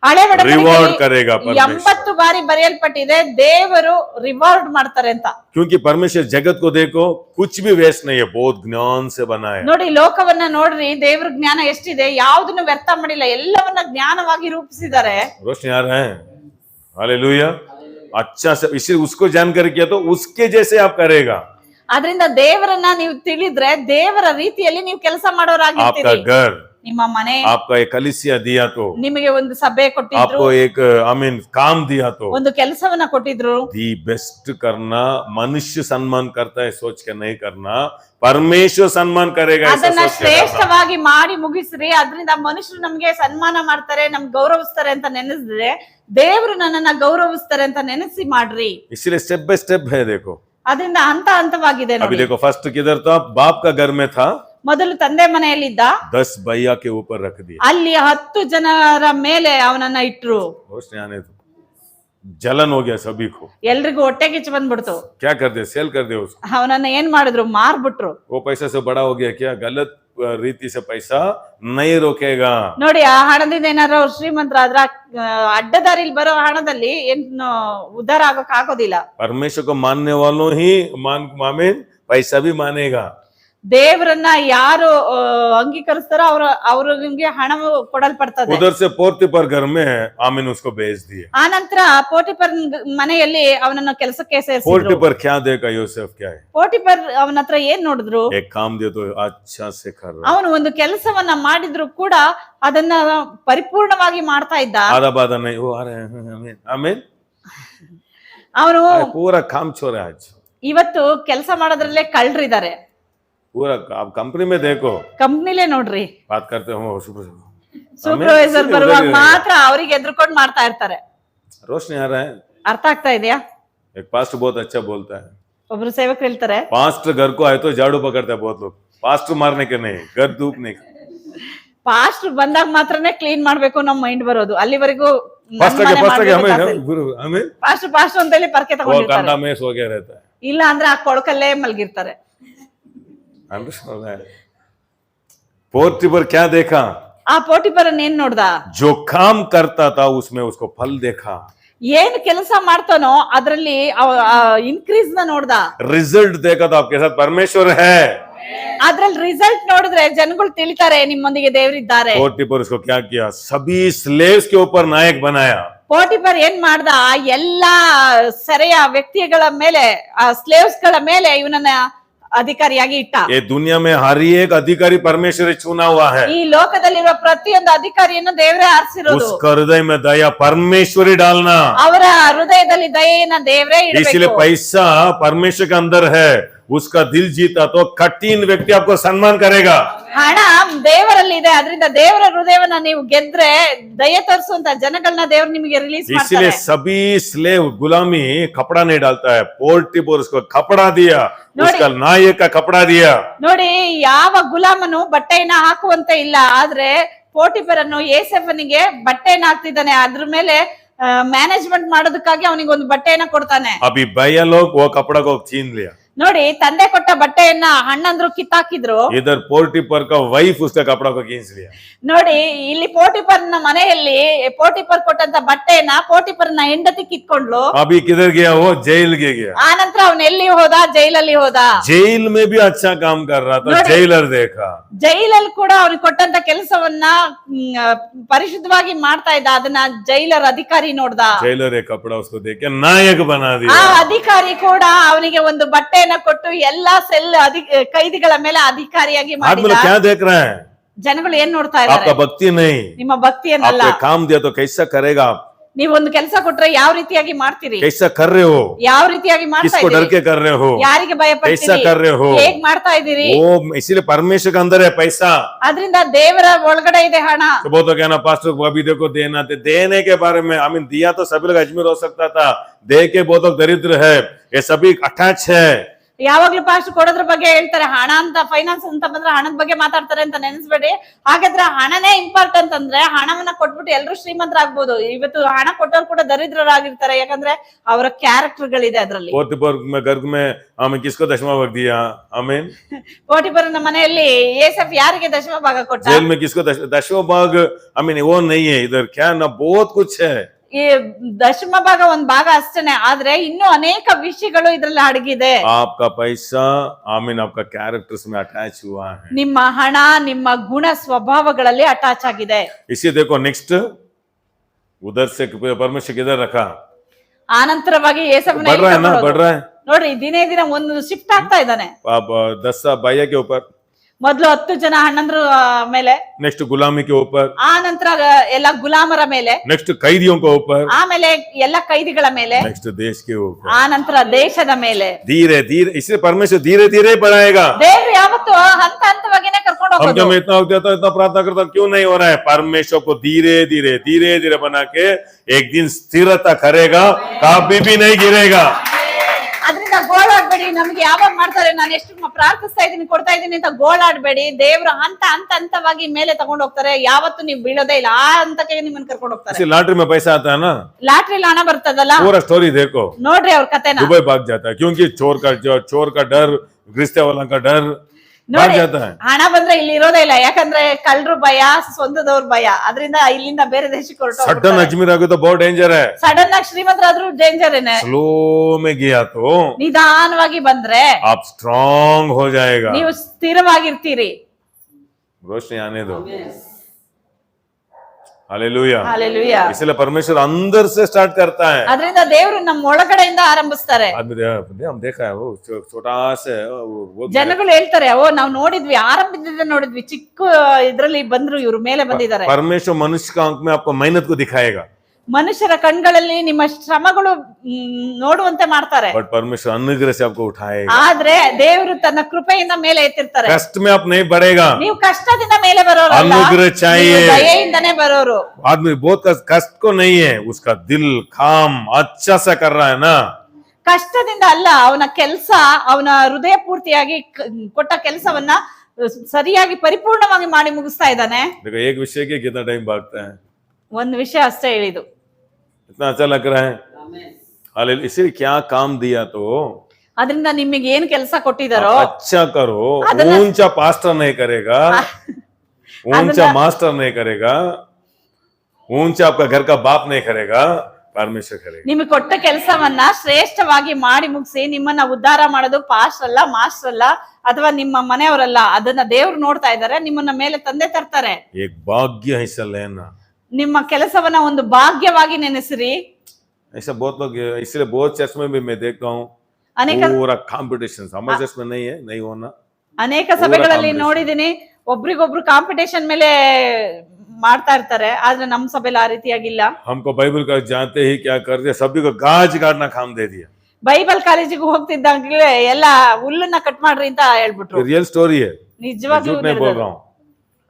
ಹಳೆ रिवॉर्ड करेगा परमेश्वर. 80 ಬಾರಿ ಬರೆಯಲ್ಪಟ್ಟಿದೆ ದೇವರು ರಿವಾರ್ಡ್ ಮಾಡ್ತಾರೆ ಅಂತ. क्योंकि परमेश्वर जगत को देखो कुछ भी वेस्ट नहीं है, बहुत ज्ञान से बना है. ನೋಡಿ ಲೋಕವನ್ನ ನೋಡ್ರಿ, ದೇವ್ರ ಜ್ಞಾನ ಎಷ್ಟಿದೆ, ಯಾವುದನ್ನು ವ್ಯರ್ಥ ಮಾಡಿಲ್ಲ, ಎಲ್ಲವನ್ನ ಜ್ಞಾನವಾಗಿ ರೂಪಿಸಿದ್ದಾರೆ. रोशनी आ रहा है, हालेलुया. अच्छा से इसीलिए उसको जानकारी किया तो उसके जैसे आप करेगा. ಅದರಿಂದ ದೇವರನ್ನ ನೀವು ತಿಳಿದ್ರೆ ದೇವರ ರೀತಿಯಲ್ಲಿ ನೀವು ಕೆಲಸ आपका ಮಾಡೋರಾಗಿರ್ತೀರಿ. घर, ನಿಮ್ಮ ಮನೆ, आपका एक कलीसिया दिया तो, ನಿಮಗೆ ಒಂದು ಸಭೆ ಕೊಟ್ಟಿದ್ರು, आपको एक आमीन काम दिया तो, ಒಂದು ಕೆಲಸವನ್ನ ಕೊಟ್ಟಿದ್ರು. दी बेस्ट करना. मनुष्य सम्मान करता है सोच के नहीं करना, परमेश्वर सम्मान करेगा ऐसा ಅದನ್ನ सोच के करना. ಶ್ರೇಷ್ಠವಾಗಿ ಮಾಡಿ ಮುಗಿಸ್ರಿ. ಅದರಿಂದ ಮನುಷ್ಯರು ನಮ್ಗೆ ಸನ್ಮಾನ ಮಾಡ್ತಾರೆ, ನಮ್ಗೆ ಗೌರವಿಸ್ತಾರೆ ಅಂತ ನೆನೆಸಿದ್ರೆ ದೇವರು ನನ್ನನ್ನ ಗೌರವಿಸ್ತಾರೆ ಅಂತ ನೆನೆಸಿ ಮಾಡ್ರಿ. इसलिए स्टेप बाय स्टेप है. देखो ಅದರಿಂದ ಹಂತ ಹಂತವಾಗಿದೆ अभी ನೋಡಿ. देखो फर्स्ट किधर था? बाप का घर में था, ಮೊದಲು ತಂದೆ ಮನೆಯಲ್ಲಿದ್ದ, 10 भैया के ऊपर रख दिया. ಅಲ್ಲಿ 10 ಜನರ ಮೇಲೆ ಅವನನ್ನ ಇಟ್ರು. रोशनी आने दो. जलन हो गया सभी को. ಎಲ್ರಿಗೂ ಹೊಟ್ಟೆ ಕಿಚ್ಚು ಬಂದ್ಬಿಡ್ತು. क्या कर दे? सेल कर दे उसको. ಅವನನ್ನ ಏನ್ ಮಾಡಿದ್ರು? ಮಾರ್ಬಿಟ್ರು. वो पैसा से बड़ा हो गया क्या? गलत रीति से पैसा नहीं रोकेगा. ನೋಡಿ, ಆ ಹಣದಿಂದ ಏನಾದ್ರು ಅವ್ರು ಶ್ರೀಮಂತರಾದ್ರ ಅಡ್ಡದಾರಿಲಿ ಬರೋ ಹಣದಲ್ಲಿ ಏನು ಉದ್ಧಾರ ಆಗೋಕ್ ಆಗೋದಿಲ್ಲ. परमेश्वर को मानने वालों ही आमीन पैसा भी मानेगा. ದೇವರನ್ನ ಯಾರು ಅಂಗೀಕರಿಸ್ತಾರೋ ಅವ್ರಿಗೆ ಹಣವು ಕೊಡಲ್ಪಡ್ತದೆ. उधर से पोर्तिफर घर में आमीन उसको भेज दिए. ಆ ನಂತರ ಪೋಟಿಫರ್ ಮನೆಯಲ್ಲಿ ಅವನನ್ನ ಕೆಲಸಕ್ಕೆ ಸೇರಿಸಿದ್ರು. पोर्तिफर क्या देखा? यूसुफ क्या है? ಪೋಟಿಫರ್ ಅವನ ಹತ್ರ ಏನ್ ನೋಡಿದ್ರು? एक काम दिया तो अच्छा से कर रहा. ಅವನು ಒಂದು ಕೆಲಸವನ್ನ ಮಾಡಿದ್ರು ಕೂಡ ಅದನ್ನ ಪರಿಪೂರ್ಣವಾಗಿ ಮಾಡ್ತಾ ಇದ್ದ. आधा बाधा नहीं, वो आ रहे हैं. आमीन आमीन. ಅವನು पूरा काम छोड़ है आज. ಇವತ್ತು ಕೆಲಸ ಮಾಡೋದ್ರಲ್ಲೇ ಕಳ್ರಿದ್ದಾರೆ. पूरा आप कंपनी में देखो, ಕಂಪ್ನಿಲೇ ನೋಡ್ರಿ, बात करते हो ಸೂಪರ್ವೈಸರ್ ಬರುವಾಗ ಮಾತ್ರ ಅವ್ರಿಗೆ ಎದ್ರುಕೊಂಡು ಮಾಡ್ತಾ ಇರ್ತಾರೆ. रोशनी आ रहा है. ಅರ್ಥ ಆಗ್ತಾ ಇದೆಯಾ? एक पास्टर बहुत अच्छा बोलता है. ಒಬ್ರು ಸೇವಕರು ಹೇಳ್ತಾರೆ, पास्टर घर को आए तो झाड़ू पकड़ता है बहुत लोग. पास्टर मारने के नहीं, घर धूपने के. ಪಾಸ್ಟರ್ ಬಂದಾಗ ಮಾತ್ರನೇ ಕ್ಲೀನ್ ಮಾಡ್ಬೇಕು ನಮ್ಮ ಮೈಂಡ್ ಬರೋದು. ಅಲ್ಲಿವರೆಗೂ पास्टर के हमें गुरु हमें ಪಾಸ್ಟರ್ ಅಂತ ಹೇಳಿ ಪರ್ಕೆ वो ತಗೊಂಡಿರ್ತಾರೆ. कंधा में सो गया रहता है. ಇಲ್ಲ ಅಂದ್ರೆ ಆ ಕೊಳಕಲ್ಲೇ ಮಲ್ಗಿರ್ತಾರೆ. पोर्टिफर क्या देखा? ಆ ಪೋಟಿಫರನ್ ಏನ್ ನೋಡ್ದ? जो काम करता था उसमें उसको फल देखा. ಏನ್ ಕೆಲಸ ಮಾಡ್ತಾನೋ ಅದ್ರಲ್ಲಿ ಇನ್ಕ್ರೀಸ್ ನ ನೋಡ್ದ. रिजल्ट देखा तो आपके साथ परमेश्वर है. ಅದ್ರಲ್ಲಿ ರಿಸಲ್ಟ್ ನೋಡಿದ್ರೆ ಜನಗಳು ತಿಳಿತಾರೆ ನಿಮ್ಮೊಂದಿಗೆ ದೇವರಿದ್ದಾರೆ. पोर्टिफर उसको क्या किया? सभी स्लेव्स के ऊपर नायक बनाया. ಪೋಟಿಫರ್ ಏನ್ ಮಾಡ್ದ? ಎಲ್ಲಾ ಸೆರೆಯ ವ್ಯಕ್ತಿಗಳ ಮೇಲೆ, ಸ್ಲೇವ್ಸ್ ಗಳ ಮೇಲೆ ಇವನನ್ನ ಅಧಿಕಾರಿಯಾಗಿ ಇಟ್ಟ. ये दुनिया में हर एक अधिकारी परमेश्वर चुना हुआ है. ಈ ಲೋಕದಲ್ಲಿರುವ ಪ್ರತಿಯೊಂದು ಅಧಿಕಾರಿಯನ್ನು ದೇವರೇ ಆರಿಸಿರೋದು. उसका हृदय में दया परमेश्वर ही डालना. ಅವರ ಹೃದಯದಲ್ಲಿ ದಯೆಯನ್ನ ದೇವರೇ इसलिए ಇಡಬೇಕು. पैसा परमेश्वर के अंदर है, उसका दिल जीता तो कठिन व्यक्ति आपको सम्मान करेगा. ಹಣ ದೇವರಲ್ಲಿ ಇದೆ, ಅದರಿಂದ ದೇವರ ಹೃದಯವನ್ನ ನೀವು ಗೆದ್ರೆ ದಯೆ ತೋರಿಸುವಂತ ಜನಗಳನ್ನ ದೇವರು ನಿಮಗೆ ರಿಲೀಸ್ इसलिए ಮಾಡ್ತಾರೆ. सभी स्लेव गुलामी कपड़ा नहीं डालता है. पोर्टिफर उसको कपड़ा दिया, उसका नायक का कपड़ा दिया. ನೋಡಿ, ಯಾವ ಗುಲಾಮನು ಬಟ್ಟೆಯನ್ನ ಹಾಕುವಂತ ಇಲ್ಲ, ಆದ್ರೆ ಪೋಟಿಫರನ್ನು ಏಸೆಫನಿಗೆ ಬಟ್ಟೆಯನ್ನ ಹಾಕ್ತಿದ್ದಾನೆ. ಅದ್ರ ಮೇಲೆ ಮ್ಯಾನೇಜ್ಮೆಂಟ್ ಮಾಡೋದಕ್ಕಾಗಿ ಅವನಿಗೆ ಒಂದು ಬಟ್ಟೆಯನ್ನ ಕೊಡ್ತಾನೆ. अभी भैया लोग वो कपड़ा को छीन लिया. ನೋಡಿ, ತಂದೆ ಕೊಟ್ಟ ಬಟ್ಟೆಯನ್ನ ಅಣ್ಣಂದ್ರು ಕಿತ್ತಾಕಿದ್ರು. इधर पोर्टिफर का वाइफ उसका कपड़ा को खींच लिया. ನೋಡಿ, ಇಲ್ಲಿ ಪೋಟಿಫರ್ನ ಮನೆಯಲ್ಲಿ ಪೋಟಿಫರ್ ಕೊಟ್ಟಂತ ಬಟ್ಟೆಯನ್ನ ಪೋಟಿಫರ್ನ ಹೆಂಡತಿ ಕಿತ್ಕೊಂಡ್ಲು. अभी किधर गया? वो जेल के गया. ಆ ನಂತರ ಅವನ್ ಎಲ್ಲಿ ಹೋದ? ಜೈಲಲ್ಲಿ ಹೋದ. जेल में भी अच्छा काम कर रहा था, जेलर देखा. ಜೈಲಲ್ಲಿ ಕೂಡ ಅವ್ನಿಗೆ ಕೊಟ್ಟಂತ ಕೆಲಸವನ್ನ ಪರಿಶುದ್ಧವಾಗಿ ಮಾಡ್ತಾ ಇದ್ದ. ಅದನ್ನ ಜೈಲರ್ ಅಧಿಕಾರಿ ನೋಡ್ದ. जेलर एक कपड़ा उसको देके नायक बना ಆ दिया. ಅಧಿಕಾರಿ ಕೂಡ ಅವನಿಗೆ ಒಂದು ಬಟ್ಟೆಯನ್ನ ಕೊಟ್ಟು ಎಲ್ಲಾ ಸೆಲ್ ಕೈದಿಗಳ ಮೇಲೆ ಅಧಿಕಾರಿಯಾಗಿ आदमी ಮಾಡಿದ. लोग क्या देख रहे हैं? ಜನಗಳು ಏನ್ ನೋಡ್ತಾ आपका ಇದ್ದಾರೆ? भक्ति नहीं, ನಿಮ್ಮ ಭಕ್ತಿಯನ್ನಲ್ಲ. आपको काम दिया तो कैसा करेगा आप? ನೀವೊಂದು ಕೆಲಸ ಕೊಟ್ರೆ ಯಾವ ರೀತಿಯಾಗಿ ಮಾಡ್ತೀರಿ, कैसा कर रहे हो, ಯಾವ ರೀತಿಯಾಗಿ ಮಾಡ್ತಾ किसको डर ಇದ್ದೀರಿ, के कर रहे हो, ಯಾರಿಗೆ ಭಯ कैसा ಪಡ್ತೀರಿ, कर रहे हो। ಹೇಗ್ ಮಾಡ್ತಾ ಇದ್ದೀರಿ. वो इसीलिए परमेश्वर के अंदर है पैसा। ಅದರಿಂದ ದೇವರ ಒಳಗಡೆ ಇದೆ ಹಣ. तो बहुत तो कहना पास्टर को अभी देखो देना थे, देने के बारे में आई मीन दिया तो सभी लोग अजमेर हो सकता था, दे के बहुत लोग दरिद्र है, ये सभी अटैच है। ಯಾವಾಗ್ಲೂ ಪಾಸ್ಟ್ ಕೊಡೋದ್ರ ಬಗ್ಗೆ ಹೇಳ್ತಾರೆ, ಹಣ ಅಂತ ಫೈನಾನ್ಸ್ ಅಂತ ಬಂದ್ರೆ ಹಣದ ಬಗ್ಗೆ ಮಾತಾಡ್ತಾರೆ ಅಂತ ನೆನೆಸ್ಬೇಡಿ. ಹಾಗಾದ್ರೆ ಹಣನೇ ಇಂಪಾರ್ಟೆಂಟ್ ಅಂದ್ರೆ ಹಣವನ್ನ ಕೊಟ್ಬಿಟ್ಟು ಎಲ್ರು ಶ್ರೀಮಂತರಾಗ್ಬೋದು. ಇವತ್ತು ಹಣ ಕೊಟ್ಟವ್ರು ಕೂಡ ದರಿದ್ರರಾಗಿರ್ತಾರೆ, ಯಾಕಂದ್ರೆ ಅವರ ಕ್ಯಾರೆಕ್ಟರ್ ಗಳಿದೆ ಅದ್ರಲ್ಲಿ. गर्ग में हमें किसको दशमा भाग दिया, आमीन। ಪೋಟಿಫರನ ಮನೆಯಲ್ಲಿ ಏಸಫ್ ಯಾರಿಗೆ ದಶಮ ಭಾಗ ಕೊಟ್ಟ? जेल में किसको दशमा भाग, आमीन वो नहीं है इधर, क्या ना बहुत कुछ है। ಈ ದಶಮ ಭಾಗ ಒಂದ್ ಭಾಗ ಅಷ್ಟೇನೆ, ಆದ್ರೆ ಇನ್ನೂ ಅನೇಕ ವಿಷಯಗಳು ಇದ್ರಲ್ಲಿ ಅಡಗಿದೆ. आपका पैसा आमीन आपका कैरेक्टर्स में अटैच हुआ है। ನಿಮ್ಮ ಹಣ ನಿಮ್ಮ ಗುಣ ಸ್ವಭಾವಗಳಲ್ಲಿ ಅಟ್ಯಾಚ್ ಆಗಿದೆ. इसी देखो नेक्स्ट उधर से परमेश्वर किधर रखा, ಆನಂತರವಾಗಿ ಏಸಫ್ನ बढ़ रहा है ना, बढ़ रहा है। ನೋಡ್ರಿ ದಿನೇ ದಿನ ಒಂದು ಶಿಫ್ಟ್ ಆಗ್ತಾ ಇದ್ದಾನೆ. अब 10 भैया के ऊपर, ಮೊದ್ಲು 10 ಜನ ಅಣ್ಣಂದ್ರ ಮೇಲೆ, नेक्स्ट गुलामी के ऊपर, ಆ ನಂತರ ಎಲ್ಲ ಗುಲಾಮರ ಮೇಲೆ, नेक्स्ट कैदियों के ऊपर, ಆಮೇಲೆ ಎಲ್ಲ ಕೈದಿಗಳ ಮೇಲೆ, नेक्स्ट देश के ऊपर, ಆ ನಂತರ ದೇಶದ ಮೇಲೆ. धीरे धीरे, इसलिए परमेश्वर धीरे धीरे बढ़ाएगा। ದೇವ್ರು ಯಾವತ್ತು ಹಂತ ಹಂತವಾಗಿನೇ ಕರ್ಕೊಂಡು हम ಹೋಗೋದು. जब इतना होता है इतना प्रार्थना करता क्यों नहीं हो रहा है? परमेश्वर को धीरे धीरे धीरे धीरे बना के एक दिन स्थिरता करेगा, कभी भी नहीं गिरेगा। ಅದರಿಂದ ಗೋಳಾಡ್ಬೇಡಿ. ನಮ್ಗೆ ಯಾವಾಗ ಮಾಡ್ತಾರೆ, ನಾನು ಎಷ್ಟು ಪ್ರಾರ್ಥಿಸ್ತಾ ಇದೀನಿ ಕೊಡ್ತಾ ಇದೀನಿ ಅಂತ ಗೋಳಾಡ್ಬೇಡಿ. ದೇವ್ರು ಹಂತ ಹಂತವಾಗಿ ಮೇಲೆ ತಗೊಂಡ್ ಹೋಗ್ತಾರೆ. ಯಾವತ್ತು ನೀವು ಬೀಳೋದೇ ಇಲ್ಲ, ಆ ಹಂತಕ್ಕೆ ನಿಮ್ಮನ್ನ ಕರ್ಕೊಂಡು ಹೋಗ್ತಾರೆ. लॉटरी में पैसा आता है ना, ಲಾಟ್ರಿಲಿ ಹಣ ಬರ್ತದಲ್ಲ, पूरा स्टोरी देखो, ನೋಡ್ರಿ ಅವ್ರ ಕತೆನ. दुबई भाग जाता है क्योंकि चोर का डर, रिश्ते वाला का डर भाग ನೋಡಿ, जाता है। ಹಣ ಬಂದ್ರೆ ಇಲ್ಲಿ ಇರೋದೇ ಇಲ್ಲ, ಯಾಕಂದ್ರೆ ಕಳ್ಳರು ಭಯ, ಸ್ವಂತದವ್ರ ಭಯ. ಅದರಿಂದ ಇಲ್ಲಿಂದ ಬೇರೆ ದೇಶಕ್ಕೆ सडन ಹೊರಟು अजमेर आगे तो बहुत डेंजर है। ಸಡನ್ ಆಗಿ ಶ್ರೀಮಂತರಾದ್ರೂ ಡೇಂಜರ್ ಏನೆ. स्लो में गया तो ನಿಧಾನವಾಗಿ ಬಂದ್ರೆ आप स्ट्रांग हो जाएगा। ನೀವು ಸ್ಥಿರವಾಗಿರ್ತೀರಿ. रोशनी आने दो, हालेलुया। ಹಾಲೆಲೂಯಾ. इसलिए परमेश्वर अंदर से स्टार्ट करता है। ಅದರಿಂದ ದೇವರು ನಮ್ಮ ಒಳಗಡೆಯಿಂದ ಆರಂಭಿಸ್ತಾರೆ. आदमी हम देखा है वो छोटा से वो ಜನಗಳು ಹೇಳ್ತಾರೆ, ಓ ನಾವು ನೋಡಿದ್ವಿ, ಆರಂಭದಿಂದ ನೋಡಿದ್ವಿ, ಚಿಕ್ಕ ಇದ್ರಲ್ಲಿ ಬಂದ್ರು ಇವ್ರು ಮೇಲೆ ಬಂದಿದ್ದಾರೆ. परमेश्वर मनुष्य का आंख में आपको मेहनत को दिखाएगा, ಮನುಷ್ಯರ ಕಣ್ಗಳಲ್ಲಿ ನಿಮ್ಮ ಶ್ರಮಗಳು ನೋಡುವಂತೆ ಮಾಡ್ತಾರೆ. बट परमेश्वर अनुग्रह से आपको उठाएगा। ಆದ್ರೆ ದೇವರು ತನ್ನ ಕೃಪೆಯಿಂದ ಮೇಲೆ ಎತ್ತಿರ್ತಾರೆ. कष्ट में आप नहीं बढ़ेगा, ನೀವು ಕಷ್ಟದಿಂದ ಮೇಲೆ ಬರೋರು, अनुग्रह चाहिए। ದಯೆಯಿಂದನೇ ಬರೋರು. आदमी बहुत कष्ट को नहीं है, उसका दिल काम अच्छा से कर रहा है ना। ಕಷ್ಟದಿಂದ ಅಲ್ಲ, ಅವನ ಕೆಲಸ, ಅವನ ಹೃದಯ ಪೂರ್ತಿಯಾಗಿ ಕೊಟ್ಟ ಕೆಲಸವನ್ನ ಸರಿಯಾಗಿ ಪರಿಪೂರ್ಣವಾಗಿ ಮಾಡಿ ಮುಗಿಸ್ತಾ ಇದ್ದಾನೆ. देखो एक विषय के कितना टाइम भागता है, ಒಂದು ವಿಷಯ ಅಷ್ಟೇ ಹೇಳಿದು. इतना अच्छा लग रहा है। हालेलुया। इसलिए क्या काम दिया तो ಅದರಿಂದ ನಿಮಗೆ ಏನ್ ಕೆಲಸ ಕೊಟ್ಟಿದಾರೋ अच्छा करो। ಅದನ್ನ- ऊंचा पास्टर नहीं करेगा, ऊंचा मास्टर नहीं करेगा, ऊंचा आपका घर का बाप नहीं करेगा, परमेश्वर करेगा। ನಿಮಗೆ ಕೊಟ್ಟ ಕೆಲಸವನ್ನ ಶ್ರೇಷ್ಠವಾಗಿ ಮಾಡಿ ಮುಗಿಸಿ ನಿಮ್ಮನ್ನ ಉದ್ಧಾರ ಮಾಡೋದು ಪಾಸ್ಟರ್ ಅಲ್ಲ, ಮಾಸ್ಟರ್ ಅಲ್ಲ, ಅಥವಾ ನಿಮ್ಮ ಮನೆಯವರಲ್ಲ. ಅದನ್ನ ದೇವ್ರು ನೋಡ್ತಾ ಇದ್ದಾರೆ, ನಿಮ್ಮನ್ನ ಮೇಲೆ ತಂದೆ ತರ್ತಾರೆ. एक भाग्य हिस्सा लेना, ನಿಮ್ಮ ಕೆಲಸವನ್ನ ಒಂದು ಭಾಗ್ಯವಾಗಿ ನೆನೆಸಿರಿ. ऐसा बहुत लोग, इसलिए बहुत चर्च में भी मैं देखता हूँ ಅನೇಕ पूरा कंपटीशन, हमारे चर्च में नहीं है, नहीं होना। ಅನೇಕ ಸಭೆಗಳಲ್ಲಿ ನೋಡಿದೀನಿ, ಒಬ್ರಿಗೊಬ್ರು ಕಾಂಪಿಟೇಷನ್ ಮೇಲೆ ಮಾಡ್ತಾ ಇರ್ತಾರೆ. ಆದ್ರೆ ನಮ್ ಸಭೆಯಲ್ಲಿ ಆ ರೀತಿಯಾಗಿಲ್ಲ. हमको बाइबल का जानते ही क्या कर दिया, सभी को गाज काटना काम दे दिया। ಬೈಬಲ್ ಕಾಲೇಜಿಗೆ ಹೋಗ್ತಿದ್ದಂಗೆ ಎಲ್ಲ ಹುಲ್ಲನ್ನ ಕಟ್ ಮಾಡ್ರಿ ಅಂತ ಹೇಳ್ಬಿಟ್ರು. रियल स्टोरी है, ನಿಜವಾಗ್ಲೂ झूठ नहीं बोल रहा हूँ।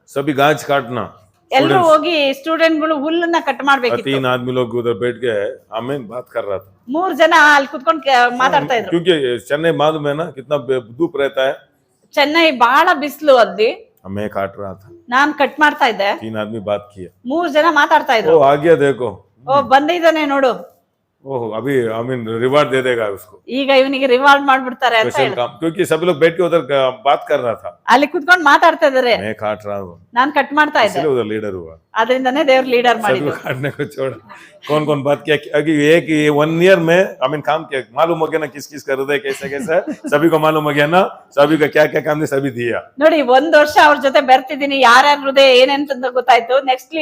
सभी गाज काटना, ಎಲ್ರು ಹೋಗಿ ಸ್ಟೂಡೆಂಟ್ಗಳು ಹುಲ್ಲನ್ನ ಕಟ್ ಮಾಡ್ಬೇಕಿತ್ತು. 3 आदमी लोग उधर बैठ के हमें बात कर रहा था, 3 ಜನ ಅಲ್ಲಿ ಕುತ್ಕೊಂಡು ಮಾತಾಡ್ತಾ ಇದ್ರು. क्योंकि चेन्नई मालूम है ना कितना धूप रहता है। ಚೆನ್ನೈ ಬಹಳ ಬಿಸಿಲು, ಅಲ್ಲಿ मैं काट रहा था, ನಾನ್ ಕಟ್ ಮಾಡ್ತಾ ಇದ್ದೆ. 3 आदमी बात किया, 3 ಜನ ಮಾತಾಡ್ತಾ ओ ಇದ್ರು. आ गया देखो, ಓ ಬಂದಿದ್ದಾನೆ ನೋಡು, ओह अभी आई मीन रिवार्ड दे देगा उसको, ಈಗ ಇವನಿಗೆ ರಿವಾರ್ಡ್ ಮಾಡ್ಬಿಡ್ತಾರೆ ಅಂತ स्पेशल ಹೇಳಿ काम, क्योंकि सभी लोग बैठ के उधर बात कर रहा था, ಅಲ್ಲಿ ಕುತ್ಕೊಂಡು ಮಾತಾಡ್ತಾ ಇದಾರೆ. मैं काट रहा हूँ, ನಾನ್ ಕಟ್ ಮಾಡ್ತಾ ಇದ್ದೆ. इसलिए उधर लीडर हुआ। ಅದರಿಂದನೇ ದೇವ್ರ ಲೀಡರ್ सभी ಮಾಡಿದ್ರು. को काटने को छोड़ा, कौन कौन बात किया, अभी एक 1 ईयर में आई मीन काम किया, मालूम हो गया ना किस किस कर रहे कैसे कैसे, सभी को मालूम हो गया ना, सभी का क्या क्या काम ने सभी दिया। ನೋಡಿ, 1 ವರ್ಷ ಅವ್ರ ಜೊತೆ ಬೆರ್ತಿದ್ದೀನಿ, ಯಾರ್ಯಾರ ಹೃದಯ ಏನೇನಂತ ಗೊತ್ತಾಯ್ತು. ನೆಕ್ಸ್ಟ್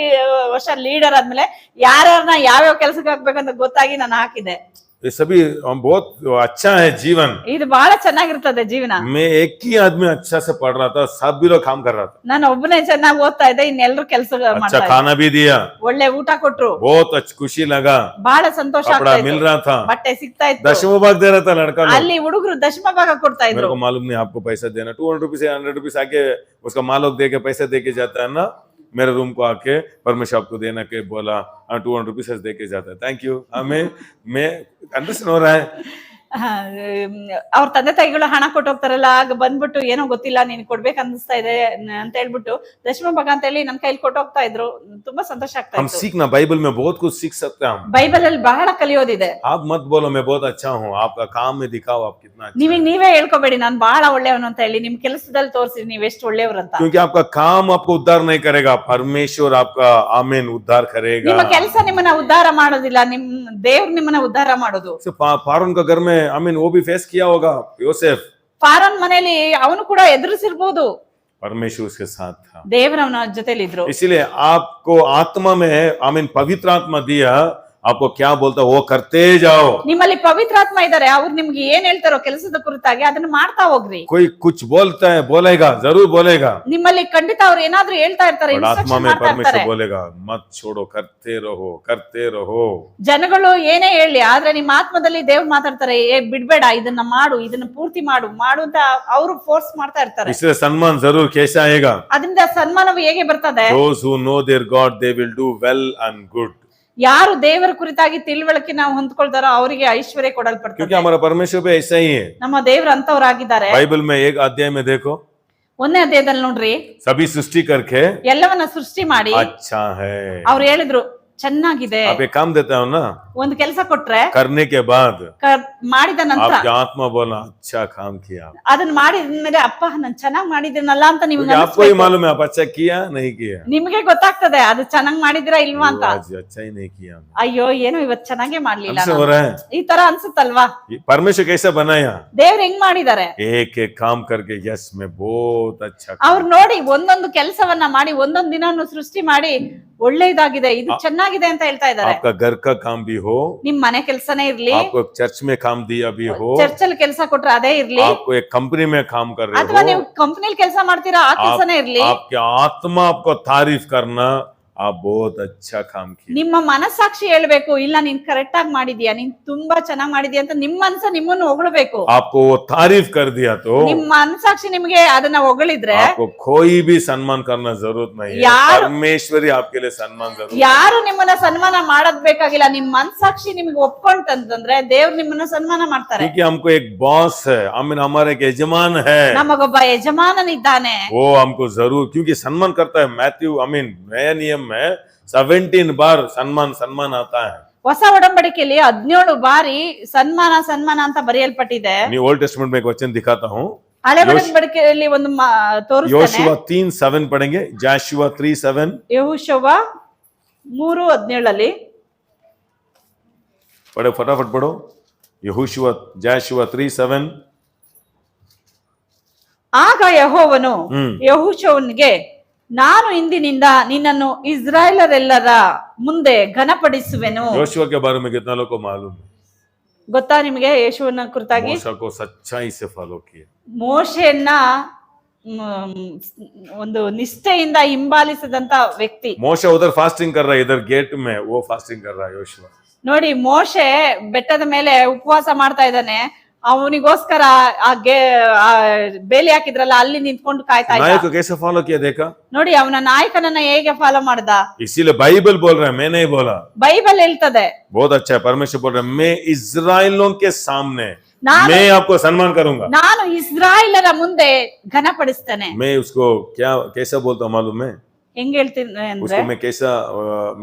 ವರ್ಷ ಲೀಡರ್ ಆದ್ಮೇಲೆ ಯಾರ್ಯಾರನ್ನ ಯಾವ್ಯಾವ ಕೆಲ್ಸಕ್ಕೆ ಹಾಕ್ಬೇಕಂತ ಗೊತ್ತಾಗಿ ನಾನು ಹಾಕಿದೆ. ये सभी बहुत अच्छा है जीवन। ಇದು ಬಹಳ ಚೆನ್ನಾಗಿರ್ತದೆ ಜೀವನ. मैं एक ही आदमी अच्छा से पढ़ रहा था, सब भी लोग काम कर रहा था, ನಾನು ಒಬ್ಬನೇ ಚೆನ್ನಾಗಿ ಓದ್ತಾ ಇದ್ದೆ, ಇನ್ನೆಲ್ಲರೂ ಕೆಲಸ अच्छा ಮಾಡ್ತಾ ಇದ್ರು. खाना भी दिया, ಒಳ್ಳೆ ಊಟ ಕೊಟ್ರು, बहुत अच्छा खुशी लगा, ಬಹಳ ಸಂತೋಷ कपड़ा ಆಗ್ತಾ मिल ಇತ್ತು, रहा था, ಬಟ್ಟೆ ಸಿಗ್ತಾ ಇತ್ತು. दशमों भाग दे रहा था लड़का लोग। ಅಲ್ಲಿ ಹುಡುಗರು दशम ಭಾಗ ಕೊಡ್ತಾ मेरे ಇದ್ರು. को मालूम नहीं आपको पैसा देना, 200 रुपीज या 100 रुपीज आके उसका माँ लोग दे के पैसे दे के जाता है ना, मेरे रूम को आके परमेश्वर आपको देना के बोला, 200 रुपीज दे के जाता है, थैंक यू। हमें मैं अंडरस्टैंड हो रहा है। ಅವ್ರ ತಂದೆ ತಾಯಿಗಳು ಹಣ ಕೊಟ್ಟು ಹೋಗ್ತಾರಲ್ಲ, ಆಗ ಬಂದ್ಬಿಟ್ಟು ಏನೋ ಗೊತ್ತಿಲ್ಲ ನೀನ್ ಕೊಡ್ಬೇಕು ಅನ್ಸ್ತಾ ಇದೆ ಅಂತ ಹೇಳ್ಬಿಟ್ಟು ದಶಮ ಭಾಗ ಅಂತ ಹೇಳಿ ನನ್ ಕೈಲಿ ಕೊಟ್ಟು ಹೋಗ್ತಾ ಇದ್ರು. ತುಂಬಾ ಸಂತೋಷ ಆಗ್ತಾ हम ಇತ್ತು. सीखना, बाइबल में बहुत कुछ सीख सकते हैं हम। ಬೈಬಲ್ ಅಲ್ಲಿ ಬಹಳ ಕಲಿಯೋದಿದೆ. आप मत बोलो मैं बहुत अच्छा हूँ, आपका काम में दिखाओ आप कितना अच्छा ನೀವೀಗ है। ನೀವೇ ಹೇಳ್ಕೊಬೇಡಿ ನಾನ್ ಬಹಳ ಒಳ್ಳೆಯವನು ಅಂತ ಹೇಳಿ, ನಿಮ್ ಕೆಲಸದಲ್ಲಿ ತೋರಿಸಿ ನೀವ್ ಎಷ್ಟು ಒಳ್ಳೆಯವ್ರು ಅಂತ. क्योंकि आपका काम आपको उद्धार नहीं करेगा, परमेश्वर आपका आमीन उद्धार करेगा। ನಿಮ್ಮ ಕೆಲಸ ನಿಮ್ಮನ್ನ ಉದ್ಧಾರ ಮಾಡೋದಿಲ್ಲ, ನಿಮ್ ದೇವ್ರು ನಿಮ್ಮನ್ನ ಉದ್ಧಾರ ಮಾಡೋದು. फारून का घर में आमीन वो भी फेस किया होगा योसेफ, ಫಾರೋನ್ ಮನೆಯಲ್ಲಿ ಅವನು ಕೂಡ ಎದುರಿಸಿರ್ಬೋದು, परमेश्वर उसके साथ था। ದೇವರವನ ಜೊತೆಲಿ ಇದ್ರು. इसीलिए आपको आत्मा में आमीन पवित्र आत्मा दिया, आपको क्या बोलता वो करते जाओ। ನಿಮ್ಮಲ್ಲಿ ಪವಿತ್ರಾತ್ಮ ಇದ್ದಾರೆ, ಅವ್ರು ನಿಮ್ಗೆ ಏನ್ ಹೇಳ್ತಾರೋ ಕೆಲಸದ ಕುರಿತಾಗಿ ಅದನ್ನ ಮಾಡ್ತಾ ಹೋಗ್ರಿ. कोई कुछ बोलता है, बोलेगा, जरूर बोलेगा, ನಿಮ್ಮಲ್ಲಿ ಖಂಡಿತ ಅವ್ರು ಏನಾದ್ರೂ ಹೇಳ್ತಾ ಇರ್ತಾರೆ, और आत्मा instruction में ಮಾಡ್ತಾ परमेश्वर ಇರ್ತಾರೆ. बोलेगा मत छोड़ो, करते रहो, करते रहो। ಜನಗಳು ಏನೇ ಹೇಳಿ, ಆದ್ರೆ ನಿಮ್ಮ ಆತ್ಮದಲ್ಲಿ ದೇವ್ರು ಮಾತಾಡ್ತಾರೆ, ಬಿಡ್ಬೇಡ, ಇದನ್ನ ಮಾಡು, ಇದನ್ನ ಪೂರ್ತಿ ಮಾಡು ಮಾಡು ಅಂತ ಅವರು ಫೋರ್ಸ್ ಮಾಡ್ತಾ ಇರ್ತಾರೆ. इसलिए सम्मान जरूर कैसे आएगा? ಅದರಿಂದ ಸನ್ಮಾನವು ಹೇಗೆ ಬರ್ತದೆ? Those who know their God, they will do well and good. ಯಾರು ದೇವರ ಕುರಿತಾಗಿ ತಿಳುವಳಿಕೆ ನಾವು ಹೊಂದ್ಕೊಳ್ತಾರೋ ಅವರಿಗೆ ಐಶ್ವರ್ಯ क्योंकि ಕೊಡಲ್ಪಡ್ತದೆ. हमारा परमेश्वर भी ऐसा ही है। ನಮ್ಮ ದೇವ್ರು ಅಂತವ್ರಾಗಿದ್ದಾರೆ. बाइबल में एक अध्याय में देखो, 1ನೇ ಅಧ್ಯಾಯದಲ್ಲಿ ನೋಡ್ರಿ, सभी सृष्टि करके ಎಲ್ಲವನ್ನ ಸೃಷ್ಟಿ ಮಾಡಿ अच्छा है। ಅವ್ರು ಹೇಳಿದ್ರು ಚೆನ್ನಾಗಿದೆ. आप एक काम देता हो ना, ಒಂದು ಕೆಲಸ ಕೊಟ್ರೆ करने के बाद ಮಾಡಿದ ನಂತರ आपकी आत्मा बोला अच्छा काम किया। ಅದನ್ನ ಮಾಡಿದ್ಮೇಲೆ ಅಪ್ಪ ನಾನ್ ಚೆನ್ನಾಗ್ ಮಾಡಿದ್ದೀನಲ್ಲ ಅಂತ ನಿಮ್ಗೆ क्योंकि आपको ही मालूम है आप अच्छा किया नहीं किया। ನಿಮ್ಗೆ ಗೊತ್ತಾಗ್ತದೆ ಅದು ಚೆನ್ನಾಗ್ ಮಾಡಿದಿರಾ ಇಲ್ವಾ ಅಂತ. आज अच्छा ही नहीं किया, ಅಯ್ಯೋ ಏನೋ ಇವತ್ ಚೆನ್ನಾಗೇ ಮಾಡ್ಲಿಲ್ಲ हमसे ನಾನು. हो रहा है। ಈ ತರ ಅನ್ಸುತ್ತಲ್ವಾ? ये परमेश्वर कैसा बनाया? ದೇವ್ರು ಹೆಂಗ್ ಮಾಡಿದ್ದಾರೆ? एक एक काम करके यस मैं बहुत अच्छा ಅವ್ರು ನೋಡಿ ಒಂದೊಂದು ಕೆಲಸವನ್ನ ಮಾಡಿ ಒಂದೊಂದು ದಿನವನ್ನು ಸೃಷ್ಟಿ ಮಾಡಿ ಒಳ್ಳೇದಾಗಿದೆ, ಇದು ಚೆನ್ನಾಗಿದೆ ಅಂತ ಹೇಳ್ತಾ ಇದ್ದಾರೆ. आपका घर का काम भी हो, ನಿಮ್ ಮನೆ ಕೆಲ್ಸನೇ ಇರ್ಲಿ, आपको चर्च में काम दिया भी हो, ಚರ್ಚಲ್ಲಿ ಕೆಲಸ ಕೊಟ್ರೆ ಅದೇ ಇರ್ಲಿ, आपको एक कंपनी में काम कर रहे ಅಥವಾ ನೀವು हो, ಕಂಪನಿಲಿ ಕೆಲಸ ಮಾಡ್ತೀರಾ ಆ ಕೆಲಸನೇ ಇರ್ಲಿ, आपकी आत्मा आपको तारीफ करना आप बहुत अच्छा काम किया। ನಿಮ್ಮ ಮನಸ್ಸಾಕ್ಷಿ ಹೇಳ್ಬೇಕು, ಇಲ್ಲ ನೀನ್ ಕರೆಕ್ಟ್ ಆಗಿ ಮಾಡಿದ್ಯಾ, ನೀನ್ ತುಂಬಾ ಚೆನ್ನಾಗಿ ಮಾಡಿದ್ಯಾ ಅಂತ ನಿಮ್ ಮನಸ್ಸ ನಿಮ್ಮನ್ನು ಹೊಗಳಬೇಕು. आपको वो तारीफ कर दिया तो ನಿಮ್ ಮನಸ್ಸಾಕ್ಷಿ ನಿಮ್ಗೆ ಅದನ್ನ ಹೊಗಳಿದ್ರೆ आपको कोई भी सम्मान करना जरूरत नहीं है, यार- परमेश्वर ही आपके लिए सम्मान जरूर। ಯಾರು ನಿಮ್ಮನ್ನ ಸನ್ಮಾನ ಮಾಡೋದ್ ಬೇಕಾಗಿಲ್ಲ, ನಿಮ್ ಮನಸ್ಸಾಕ್ಷಿ ನಿಮ್ಗೆ ಒಪ್ಕೊಂತಂದ್ರೆ ದೇವ್ರು ನಿಮ್ಮನ್ನ ಸನ್ಮಾನ ಮಾಡ್ತಾರೆ. क्योंकि हमको एक बॉस है, आमीन हमारा एक यजमान है, ನಮಗೊಬ್ಬ ಯಜಮಾನನಿದ್ದಾನೆ. वो हमको जरूर क्योंकि सम्मान करता है। मैथ्यू आमीन नया नियम में 17 बार सम्मान आता है। ಹೊಸ ಒಡಂಬಡಿಕೆಯಲ್ಲಿ 17 ಬಾರಿ ಸನ್ಮಾನ ಸನ್ಮಾನ ಅಂತ ಬರೆಯಲ್ಪಟ್ಟಿದೆ. मैं ओल्ड टेस्टमेंट में एक वचन दिखाता हूँ, ಹಳೆ ಒಡಂಬಡಿಕೆಯಲ್ಲಿ ಒಂದು ತೋರಿಸ್ತಾನೆ. योशुआ 3:7 पढ़ेंगे, जाशुआ 3:7। ಯೆಹೋಶುವ 3:17 पढ़ो फटाफट पढ़ो, यहोशुआ जाशुआ 3:7। ಆಗ ಯೆಹೋವನು ಯೆಹೋಶುವನಿಗೆ, ನಾನು ಇಂದಿನಿಂದ ನಿನ್ನನ್ನು ಇಸ್ರಾಯೇಲರೆಲ್ಲರ ಮುಂದೆ ಘನಪಡಿಸುವೆನು. योशुआ के बारे में कितना लोगों को मालूम है? ಗೊತ್ತಾ ನಿಮಗೆ ಯೇಸುವನ ಕುರಿತಾಗಿ? मूसा को सच्चाई से फॉलो किया, ಮೋಶೆಯನ್ನ ಒಂದು ನಿಷ್ಠೆಯಿಂದ ಹಿಂಬಾಲಿಸಿದಂತ ವ್ಯಕ್ತಿ. मोशा उधर फास्टिंग कर रहा है, इधर गेट में वो फास्टिंग कर रहा है योशुआ। ನೋಡಿ, ಮೋಶೆ ಬೆಟ್ಟದ ಮೇಲೆ ಉಪವಾಸ ಮಾಡ್ತಾ ಇದ್ದಾನೆ, ಅವನಿಗೋಸ್ಕರ ಆ ಬೇಲಿ ಹಾಕಿದ್ರಲ್ಲ ಅಲ್ಲಿ ನಿಂತ್ಕೊಂಡು ಕಾಯ್ತಾ नायक ಇದ್ದ. को कैसे फॉलो किया देखा? ನೋಡಿ ಅವನ ನಾಯಕನನ್ನ ಹೇಗೆ ಫಾಲೋ ಮಾಡ್ದ. इसीलिए बाइबल बोल रहा है, मैं नहीं बोला। ಬೈಬಲ್ ಹೇಳ್ತದೆ, बहुत अच्छा है, परमेश्वर बोल रहा है मैं इजराइलों के सामने ನಾನು मैं आपको सम्मान करूंगा। ನಾನು ಇಸ್ರಾಯೇಲರ ಮುಂದೆ ಘನಪಡಿಸ್ತೇನೆ. मैं उसको क्या कैसा बोलता हूँ मालूम है? ಹೆಂಗ್ ಹೇಳ್ತೀನಿ ಅಂದ್ರೆ, उसको मैं कैसा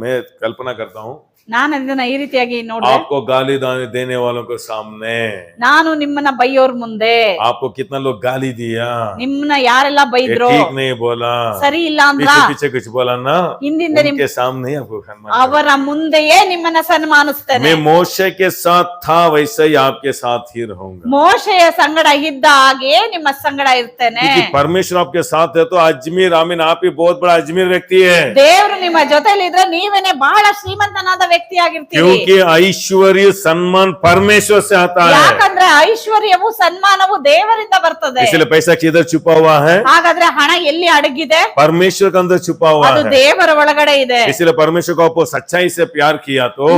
मैं कल्पना करता हूँ, ನಾನು ಇದನ್ನ ಈ ರೀತಿಯಾಗಿ ನೋಡ್ರೆ, आपको गाली देने वालों के सामने ನಾನು ನಿಮ್ಮನ್ನ ಬೈಯೋರ್ ಮುಂದೆ, आपको कितना लोग गाली दिया, ನಿಮ್ಮನ್ನ ಯಾರೆಲ್ಲ ये ಬೈದ್ರು, ठीक नहीं बोला, ಸರಿ ಇಲ್ಲ ಅಂದ್ರ पीछे पीछे कुछ बोला ना, ಹಿಂದಿಂದ उनके सामने ही आपको सम्मान करूंगा। ಅವರ ಮುಂದೆಯೇ ನಿಮ್ಮನ್ನ ಸನ್ಮಾನಿಸ್ತೇನೆ. मैं मोशे के साथ था वैसे ही आपके साथ ही रहूंगा। ಮೋಶೆಯ ಸಂಗಡ ಇದ್ದ ಹಾಗೆಯೇ ನಿಮ್ಮ ಸಂಗಡ ಇರ್ತೇನೆ. क्योंकि परमेश्वर आपके साथ है तो अजमेर आमीन आप ही बहुत बड़ा अजमेर व्यक्ति है। ದೇವರು ನಿಮ್ಮ ಜೊತೆಲಿ ಇದ್ರೆ ನೀವೇನೆ ಬಹಳ ಶ್ರೀಮಂತನಾದ ವ್ಯಕ್ತಿ ಆಗಿರ್ತೀರಿ. क्योंकि ऐश्वर्य सम्मान परमेश्वर से आता है, ಯಾಕಂದ್ರೆ ಐಶ್ವರ್ಯವು ಸನ್ಮಾನವು ದೇವರಿಂದ ಬರ್ತದೆ. इसलिए पैसा किधर छुपा हुआ है? ಹಾಗಾದ್ರೆ ಹಣ ಎಲ್ಲಿ ಅಡಗಿದೆ? परमेश्वर के अंदर छुपा हुआ ಅದು है। ದೇವರ ಒಳಗಡೆ ಇದೆ. इसलिए परमेश्वर को आपको सच्चाई से प्यार किया तो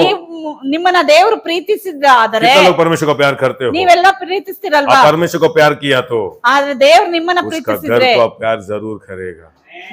ನಿಮ್ಮನ್ನ ದೇವರು ಪ್ರೀತಿಸಿದ ಆದರೆ कितना लोग परमेश्वर को प्यार करते हो? ನೀವೆಲ್ಲ ಪ್ರೀತಿಸ್ತಿರಲ್ವಾ? आप परमेश्वर को प्यार किया तो ಆದ್ರೆ ದೇವ್ರು ನಿಮ್ಮನ್ನ उसका घर ಪ್ರೀತಿಸಿದ್ರೆ को आप प्यार जरूर करेगा।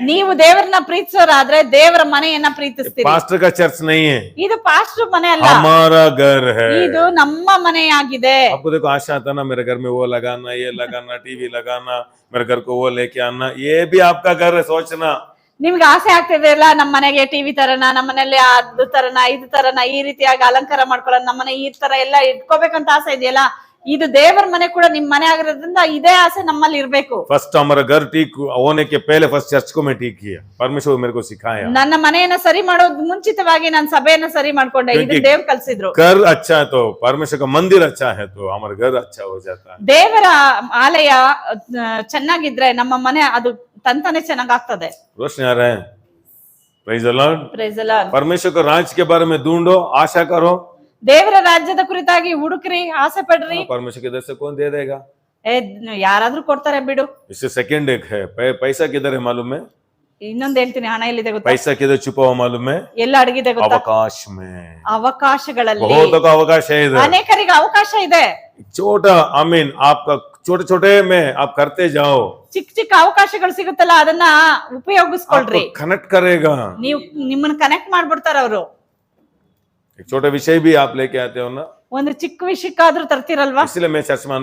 ನೀವು ದೇವರನ್ನ ಪ್ರೀತಿಸೋರಾದ್ರೆ ದೇವರ ಮನೆಯನ್ನ ಪ್ರೀತಿಸ್ತೀರಿ. पास्टर का चर्च नहीं है, ಇದು ಪಾಸ್ಟರ್ ಮನೆ ಅಲ್ಲ, हमारा घर है। ಇದು ನಮ್ಮ ಮನೆಯಾಗಿದೆ. आपको देखो आशा आता ना, मेरे घर में वो लगाना, ये लगाना, टीवी लगाना, मेरे घर को वो लेके आना, ये भी आपका घर है। सोचना ನಿಮ್ಗೆ ಆಸೆ ಆಗ್ತಿದೆಯಲ್ಲ, ನಮ್ಮ ಮನೆಗೆ ಟಿವಿ ತರನ, ನಮ್ಮ ಮನೇಲಿ ಅದು ತರನ, ಇದು ತರನ, ಈ ರೀತಿಯಾಗಿ ಅಲಂಕಾರ ಮಾಡ್ಕೊಳ್ಳೋಣ, ನಮ್ಮ ಮನೆ ಈ ತರ ಎಲ್ಲ ಇಟ್ಕೋಬೇಕಂತ ಆಸೆ ಇದೆಯಲ್ಲ, ಇದು ದೇವರ ಮನೆ ಕೂಡ ನಿಮ್ ಮನೆ ಆಗಿರೋದ್ರಿಂದ ಇದೇ ಆಸೆ ನಮ್ಮಲ್ಲಿ ಇರ್ಬೇಕು. फर्स्ट हमारा घर ठीक होने के पहले फर्स्ट चर्च को मैं ठीक किया, परमेश्वर मेरे को सिखाया। ನನ್ನ ಮನೆಯನ್ನ ಸರಿ ಮಾಡೋದ್ ಮುಂಚಿತವಾಗಿ ನಾನು ಸಭೆಯನ್ನ ಸರಿ ಮಾಡ್ಕೊಂಡೆ. ಇದು ದೇವ್ರು ಕಲ್ಸಿದ್ರು. घर अच्छा है तो परमेश्वर का मंदिर अच्छा है तो हमारा घर अच्छा हो जाता है। ದೇವರ ಆಲಯ ಚೆನ್ನಾಗಿದ್ರೆ ನಮ್ಮ ಮನೆ ಅದು ತಂತಾನೆ ಚೆನ್ನಾಗಾಗ್ತದೆ. रोशनी आ रहे हैं? Praise the Lord। Praise the Lord. परमेश्वर को राज के बारे में ढूंढो, आशा करो। ದೇವರ ರಾಜ್ಯದ ಕುರಿತಾಗಿ ಹುಡುಕ್ರಿ, ಆಸೆ ಪಡ್ರಿ. परमेश्वर के दर से कौन दे देगा? ಯಾರಾದ್ರೂ ಕೊಡ್ತಾರೆ ಬಿಡು. इससे सेकंड एक है, पैसा किधर है मालूम है? ಇನ್ನೊಂದ್ ಹೇಳ್ತೀನಿ, ಹಣ ಎಲ್ಲಿದೆ ಗೊತ್ತಾ? पैसा किधर छुपा हुआ मालूम है? ಎಲ್ಲ ಅಡಗಿದೆ ಗೊತ್ತಾ? अवकाश में। ಅವಕಾಶಗಳಲ್ಲಿ. बहुतों का अवकाश है इधर। ಅನೇಕರಿಗೆ ಅವಕಾಶ ಇದೆ. छोटा आमीन आपका छोटे छोटे में आप करते जाओ, ಚಿಕ್ಕ ಚಿಕ್ಕ ಅವಕಾಶಗಳು ಸಿಗುತ್ತಲ್ಲ, ಅದನ್ನ ಉಪಯೋಗಿಸ್ಕೊಳ್ರಿ. कनेक्ट करेगा। ನೀವು ನಿಮ್ಮನ್ನ ಕನೆಕ್ಟ್ ಮಾಡ್ಬಿಡ್ತಾರ ಅವರು. एक छोटा विषय भी आप लेके आते हो ना, ಒಂದು ಚಿಕ್ಕ ವಿಷಯಕ್ಕಾದ್ರೂ ತರ್ತಿರಲ್ವಾ? इसलिए मैं चर्च में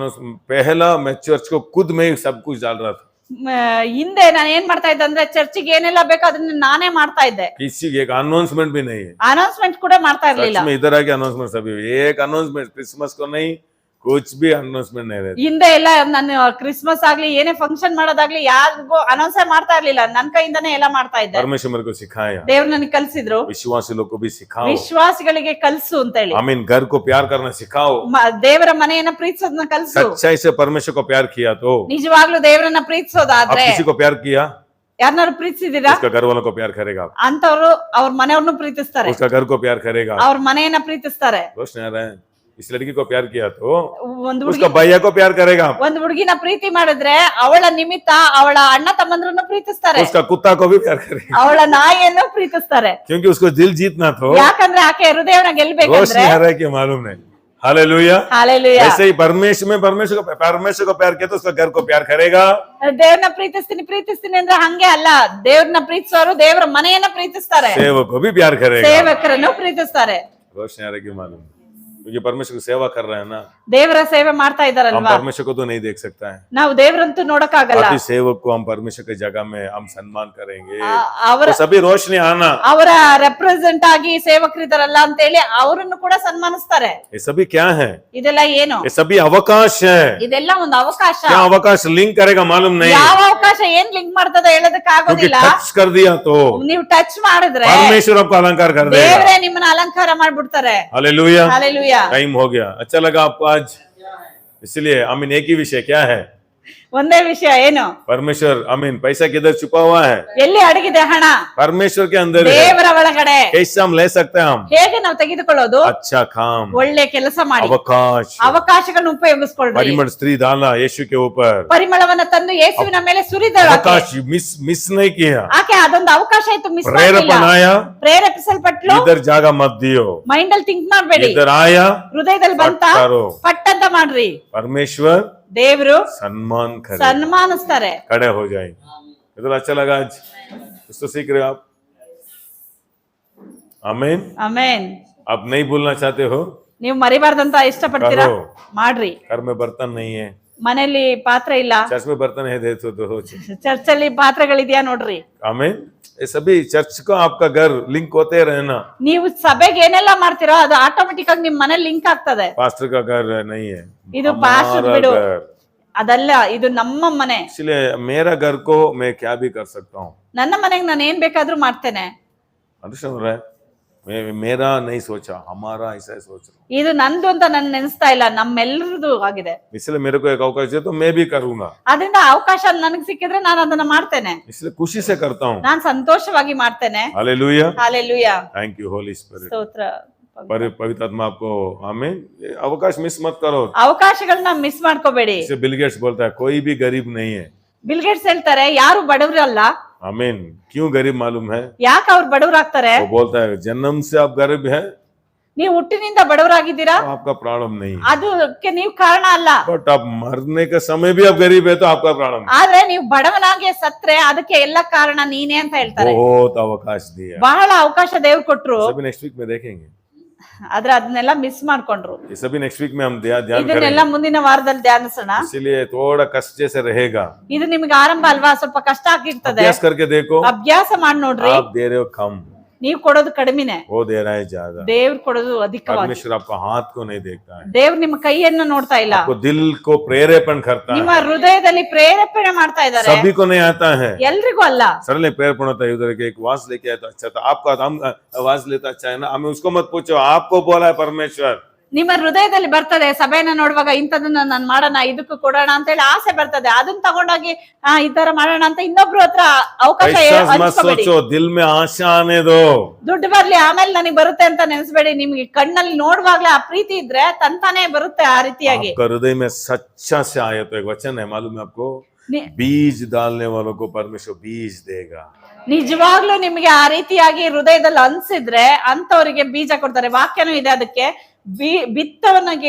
पहला मैं चर्च को खुद में ही सब कुछ डाल रहा था। ಹಿಂದೆ ನಾನು ಏನ್ ಮಾಡ್ತಾ ಇದ್ದೆ ಅಂದ್ರೆ, ಚರ್ಚಿಗೆ ಏನೆಲ್ಲ ಬೇಕು ಅದನ್ನ ನಾನೇ ಮಾಡ್ತಾ ಇದ್ದೆ. किसी एक अनाउंसमेंट भी नहीं है, ಅನೌನ್ಸ್ಮೆಂಟ್ ಕೂಡ ಮಾಡ್ತಾ ಇರ್ಲಿಲ್ಲ. चर्च में इधर आके अनाउंसमेंट सभी, एक अनाउंसमेंट क्रिसमस को नहीं, कुछ भी अनाउंसमेंट नहीं रहता। ಹಿಂದೆ ಎಲ್ಲ ನಾನು ಕ್ರಿಸ್ಮಸ್ ಆಗ್ಲಿ ಏನೇ ಫಂಕ್ಷನ್ ಮಾಡೋದಾಗ್ಲಿ ಯಾರಿಗೂ ಅನೌನ್ಸ್ ಮಾಡ್ತಾ ಇರ್ಲಿಲ್ಲ, ನನ್ ಕೈಯಿಂದಾನೇ ಎಲ್ಲ ಮಾಡ್ತಾ ಇದ್ದೆ. परमेश्वर मेरे को सिखाया, ದೇವ್ರು ನನಗೆ ಕಲ್ಸಿದ್ರು. विश्वासी लोग को भी सिखाओ, ವಿಶ್ವಾಸಿಗಳಿಗೆ ಕಲ್ಸು ಅಂತ ಹೇಳಿ. आमीन। घर को प्यार करना सिखाओ, ದೇವರ ಮನೆಯನ್ನ ಪ್ರೀತಿಸೋದನ್ನ ಕಲ್ಸು. सच्चाई से परमेश्वर को प्यार किया तो ನಿಜವಾಗ್ಲೂ ದೇವರನ್ನ आप ಪ್ರೀತಿಸೋದಾದ್ರೆ, किसी को प्यार किया, ಯಾರನ್ನಾರು ಪ್ರೀತಿಸಿದೀರಾ? उसका घर वालों को प्यार करेगा, ಅಂತವ್ರು ಅವ್ರ ಮನೆಯವ್ರನ್ನು ಪ್ರೀತಿಸ್ತಾರೆ, उसका घर को प्यार करेगा। ಅವ್ರ ಮನೆಯನ್ನ ಪ್ರೀತಿಸ್ತಾರೆ. रोशनी आ रहे हैं? इस लड़की को प्यार किया तो ಒಂದು उसका ಹುಡುಗಿ भैया को प्यार करेगा, ಒಂದು ಹುಡುಗಿನ ಪ್ರೀತಿ ಮಾಡಿದ್ರೆ ಅವಳ ನಿಮಿತ್ತ ಅವಳ ಅಣ್ಣ ತಮ್ಮಂದ್ರನ್ನು ಪ್ರೀತಿಸ್ತಾರೆ, उसका कुत्ता को भी प्यार करेगा, ಅವಳ ನಾಯಿಯನ್ನು ಪ್ರೀತಿಸ್ತಾರೆ. क्योंकि उसको दिल जीतना तो। ಯಾಕಂದ್ರೆ ಆಕೆ ಹೃದಯವನ್ನ ಗೆಲ್ಬೇಕಂದ್ರೆ. रोशनी आ रहा है कि मालूम नहीं? हालेलुया। ಹಾಲೆಲೂಯಾ. ऐसे ही परमेश्वर को प्यार किया तो उसका घर को प्यार करेगा। ದೇವ್ರನ್ನ ಪ್ರೀತಿಸ್ತೀನಿ ಅಂದ್ರೆ ಹಂಗೆ ಅಲ್ಲ, ದೇವ್ರನ್ನ ಪ್ರೀತಿಸೋರು ದೇವರ ಮನೆಯನ್ನ ಪ್ರೀತಿಸ್ತಾರೆ, सेवक को भी प्यार करेगा। ಸೇವಕರನ್ನು ಪ್ರೀತಿಸ್ತಾರೆ. रोशनी आ रहा है कि मालूम? क्योंकि परमेश्वर की सेवा कर रहे हैं ना, ದೇವರ ಸೇವೆ ಮಾಡ್ತಾ हम ಇದಾರಲ್ವಾ? परमेश्वर को तो नहीं देख सकता है, ನಾವು ದೇವರಂತೂ ನೋಡಕ್ಕಾಗಲ್ಲ. बाकी सेवक को हम परमेश्वर की जगह में हम सम्मान करेंगे। ಅವರ तो सभी रोशनी आना, ಅವರ ರೆಪ್ರೆಸೆಂಟ್ ಆಗಿ ಸೇವಕರಿದಾರಲ್ಲ ಅಂತ ಹೇಳಿ ಅವರನ್ನು ಕೂಡ ಸನ್ಮಾನಿಸ್ತಾರೆ. ये सभी क्या है? ಇದೆಲ್ಲ ಏನು? ये सभी अवकाश है। ಇದೆಲ್ಲ ಒಂದು ಅವಕಾಶ. क्या अवकाश लिंक करेगा मालूम नहीं, ಯಾವ ಅವಕಾಶ ಏನ್ ಲಿಂಕ್ ಮಾಡ್ತದ ಹೇಳೋದಕ್ क्योंकि ಆಗೋದಿಲ್ಲ. टच कर दिया तो ನೀವು ಟಚ್ ಮಾಡಿದ್ರೆ परमेश्वर आपको अलंकार कर देगा। ದೇವರೇ ನಿಮ್ಮನ್ನ ಅಲಂಕಾರ ಮಾಡ್ಬಿಡ್ತಾರೆ. हालेलुया। ಹಾಲೆಲೂಯಾ. टाइम हो गया, अच्छा लगा आपको आज? इसलिए आमीन। एक ही विषय क्या है? ಒಂದೇ विषय ಏನು? परमेश्वर आमीन। पैसा किधर छुपा हुआ है? ಎಲ್ಲಿ ಅಡಗಿದೆ ಹಣ? परमेश्वर के अंदर है। ದೇವರ ಒಳಗಡೆ. कैसे हम ले सकते हैं? हम ಹೇಗೆ ನಾವು ತೆಗೆದುಕೊಳ್ಳೋದು? अच्छा काम, ಒಳ್ಳೆ ಕೆಲಸ ಮಾಡಿ, अवकाश, ಅವಕಾಶಗಳನ್ನು ಉಪಯೋಗಿಸ್ಕೊಳ್ರಿ. परिमल स्त्री डाला यीशु के ऊपर, ಪರಿಮಳವನ್ನ ತಂದು ಯೇಸುವಿನ ಮೇಲೆ ಸುರಿದಳು. अवकाश मिस नहीं किया। ಆಕೆ ಅದೊಂದು ಅವಕಾಶ ಇತ್ತು, ಮಿಸ್ प्रेरणा ಮಾಡಿಲ್ಲ. आया, ಪ್ರೇರೇಪಿಸಲ್ಪಟ್ಲು. इधर जागा मत दियो, ಮೈಂಡ್ ಅಲ್ಲಿ ಥಿಂಕ್ ಮಾಡ್ಬೇಡಿ, इधर आया ಹೃದಯದಲ್ಲಿ ಬಂತ पट करो। ಪಟ್ಟಂತ ಮಾಡ್ರಿ. परमेश्वर ದೇವರು सम्मान करे, ಸನ್ಮಾನಿಸ್ತಾರೆ. खड़े हो जाए। इधर अच्छा लगा आज? कुछ तो सीख रहे हो आप? आमीन। ಆಮೆನ್. आप नहीं भूलना चाहते हो? ನೀವು ಮರಿಬಾರ್ದಂತ ಇಷ್ಟಪಡ್ತೀರಾ? करो। ಮಾಡ್ರಿ. घर में बर्तन नहीं है, ಮನೆಯಲ್ಲಿ ಪಾತ್ರೆ ಇಲ್ಲ, चर्च में बर्तन है, दे तो दो। ಚರ್ಚ್ ಅಲ್ಲಿ ಪಾತ್ರೆಗಳಿದ್ಯಾ ನೋಡ್ರಿ. आमीन। ये सभी चर्च को आपका घर लिंक होते रहना। ನೀವು ಸಭೆಗೆ ಏನೆಲ್ಲ ಮಾಡ್ತೀರೋ ಅದು ಆಟೋಮೆಟಿಕ್ ಆಗಿ ನಿಮ್ ಮನೇಲಿ ಲಿಂಕ್ ಆಗ್ತದೆ. पास्टर का घर नहीं है, ಇದು ಪಾಸ್ಟರ್ हमारा ಬಿಡು, घर। ಅದಲ್ಲ, ಇದು ನಮ್ಮ ಮನೆ. इसलिए मेरा घर को मैं क्या भी कर सकता हूँ। ನನ್ನ ಮನೆಗೆ ನಾನು ಏನ್ ಬೇಕಾದ್ರೂ ಮಾಡ್ತೇನೆ. अंडरस्टैंड हो रहा है? मेरा नहीं सोचा, हमारा ऐसा सोच रहा हूँ, ಇದು ನಂದು ಅಂತ ನನ್ ನೆನೆಸ್ತಾ ಇಲ್ಲ, ನಮ್ಮೆಲ್ಲರದು ಆಗಿದೆ. इसलिए मेरे को एक अवकाश दे तो मैं भी करूंगा, ಅದರಿಂದ ಅವಕಾಶ ನನಗೆ ಸಿಕ್ಕಿದ್ರೆ ನಾನು ಅದನ್ನ ಮಾಡ್ತೇನೆ, इसलिए खुशी से करता हूँ. ನಾನ್ ಸಂತೋಷವಾಗಿ ಮಾಡ್ತೇನೆ. Hallelujah, hallelujah, thank you Holi spirit. ಸ್ತೋತ್ರ. पवित्र आत्मा आपको, आमीन. ये अवकाश मिस मत करो. ಅವಕಾಶಗಳನ್ನ ಮಿಸ್ ಮಾಡ್ಕೋಬೇಡಿ. जैसे बिल गेट्स बोलता है कोई भी गरीब नहीं है. ಬಿಲ್ ಗೇಟ್ಸ್ ಹೇಳ್ತಾರೆ ಯಾರು ಬಡವರಲ್ಲ. आमीन. क्यों गरीब मालूम है? ಯಾಕೆ ಅವ್ರು ಬಡವರಾಗ್ತಾರೆ? वो बोलता है जन्म से आप गरीब है, ನೀವು ಹುಟ್ಟಿನಿಂದ ಬಡವರಾಗಿದ್ದೀರಾ, तो आपका प्रॉब्लम नहीं है. ಅದಕ್ಕೆ ನೀವು ಕಾರಣ ಅಲ್ಲ. बट आप मरने के समय भी आप गरीब है तो आपका प्रॉब्लम है. ಆದ್ರೆ ನೀವು ಬಡವನಾಗಿ ಸತ್ರೆ ಅದಕ್ಕೆ ಎಲ್ಲ ಕಾರಣ ನೀನೇ ಅಂತ ಹೇಳ್ತಾರೆ. बहुत अवकाश दिया. ಬಹಳ ಅವಕಾಶ ದೇವ್ರು ಕೊಟ್ರು, सभी नेक्स्ट वीक में देखेंगे. ಆದ್ರೆ ಅದನ್ನೆಲ್ಲ ಮಿಸ್ ಮಾಡ್ಕೊಂಡ್ರು. ये सभी नेक्स्ट वीक में हम ध्यान ಇದನ್ನೆಲ್ಲ करेंगे. ಮುಂದಿನ ವಾರದಲ್ಲಿ ಧ್ಯಾನಿಸೋಣ. इसलिए थोड़ा कष्ट से रहेगा. ಇದು ನಿಮ್ಗೆ ಆರಂಭ ಅಲ್ವಾ, ಸ್ವಲ್ಪ ಕಷ್ಟ ಆಗಿರ್ತದೆ. अभ्यास करके देखो, ಅಭ್ಯಾಸ ಮಾಡಿ ನೋಡ್ರಿ. आप दे रहे हो कम, ನೀವು ಕೊಡೋದು ಕಡಿಮೆನೆ, वो दे रहा है ज्यादा. ದೇವ್ರು ಕೊಡೋದು ಅಧಿಕವಾಗಿ. परमेश्वर आपका हाथ को नहीं देखता है, ದೇವ್ರು ನಿಮ್ಮ ಕೈಯನ್ನು ನೋಡ್ತಾ ಇಲ್ಲ, आपको दिल को प्रेरेपण करता ನಿಮ್ಮ है. ಹೃದಯದಲ್ಲಿ ಪ್ರೇರೇಪಣೆ ಮಾಡ್ತಾ ಇದ್ದಾರೆ. सभी को नहीं आता है. ಎಲ್ರಿಗೂ ಅಲ್ಲ. सरल प्रेरेपण होता है. उधर के एक आवाज लेके आया तो अच्छा था, आपका हम आवाज लेता अच्छा है ना, हमें उसको मत पूछो, आपको बोला है परमेश्वर. ನಿಮ್ಮ ಹೃದಯದಲ್ಲಿ ಬರ್ತದೆ, ಸಭೆಯನ್ನ ನೋಡುವಾಗ ಇಂಥದನ್ನ ನಾನು ಮಾಡೋಣ, ಇದಕ್ಕೂ ಕೊಡೋಣ ಅಂತ ಹೇಳಿ ಆಸೆ ಬರ್ತದೆ. ಅದನ್ನ ತಗೊಂಡೋಗಿ ಈ ತರ ಮಾಡೋಣ ಅಂತ ಇನ್ನೊಬ್ರು ಹತ್ರ ಅವಕಾಶ ऐसा मत ಹಂಚ್ಕೋಬೇಡಿ. सोचो, दिल में आशा आने दो. ದುಡ್ಡು ಬರ್ಲಿ ಆಮೇಲೆ ನನಗೆ ಬರುತ್ತೆ ಅಂತ ನೆನೆಸ್ಬೇಡಿ. ನಿಮ್ಗೆ ಕಣ್ಣಲ್ಲಿ ನೋಡುವಾಗ್ಲೇ ಆ ಪ್ರೀತಿ ಇದ್ರೆ ತಂತಾನೆ ಬರುತ್ತೆ ಆ ರೀತಿಯಾಗಿ. आपका हृदय में सच्चा से आया तो एक वचन है, मालूम है आपको, ನಿ- बीज डालने वालों को परमेश्वर बीज देगा. ನಿಜವಾಗ್ಲೂ ನಿಮ್ಗೆ ಆ ರೀತಿಯಾಗಿ ಹೃದಯದಲ್ಲಿ ಅನ್ಸಿದ್ರೆ ಅಂತವರಿಗೆ ಬೀಜ ಕೊಡ್ತಾರೆ. ವಾಕ್ಯನೂ ಇದೆ ಅದಕ್ಕೆ, ಬಿತ್ತವನಿಗೆ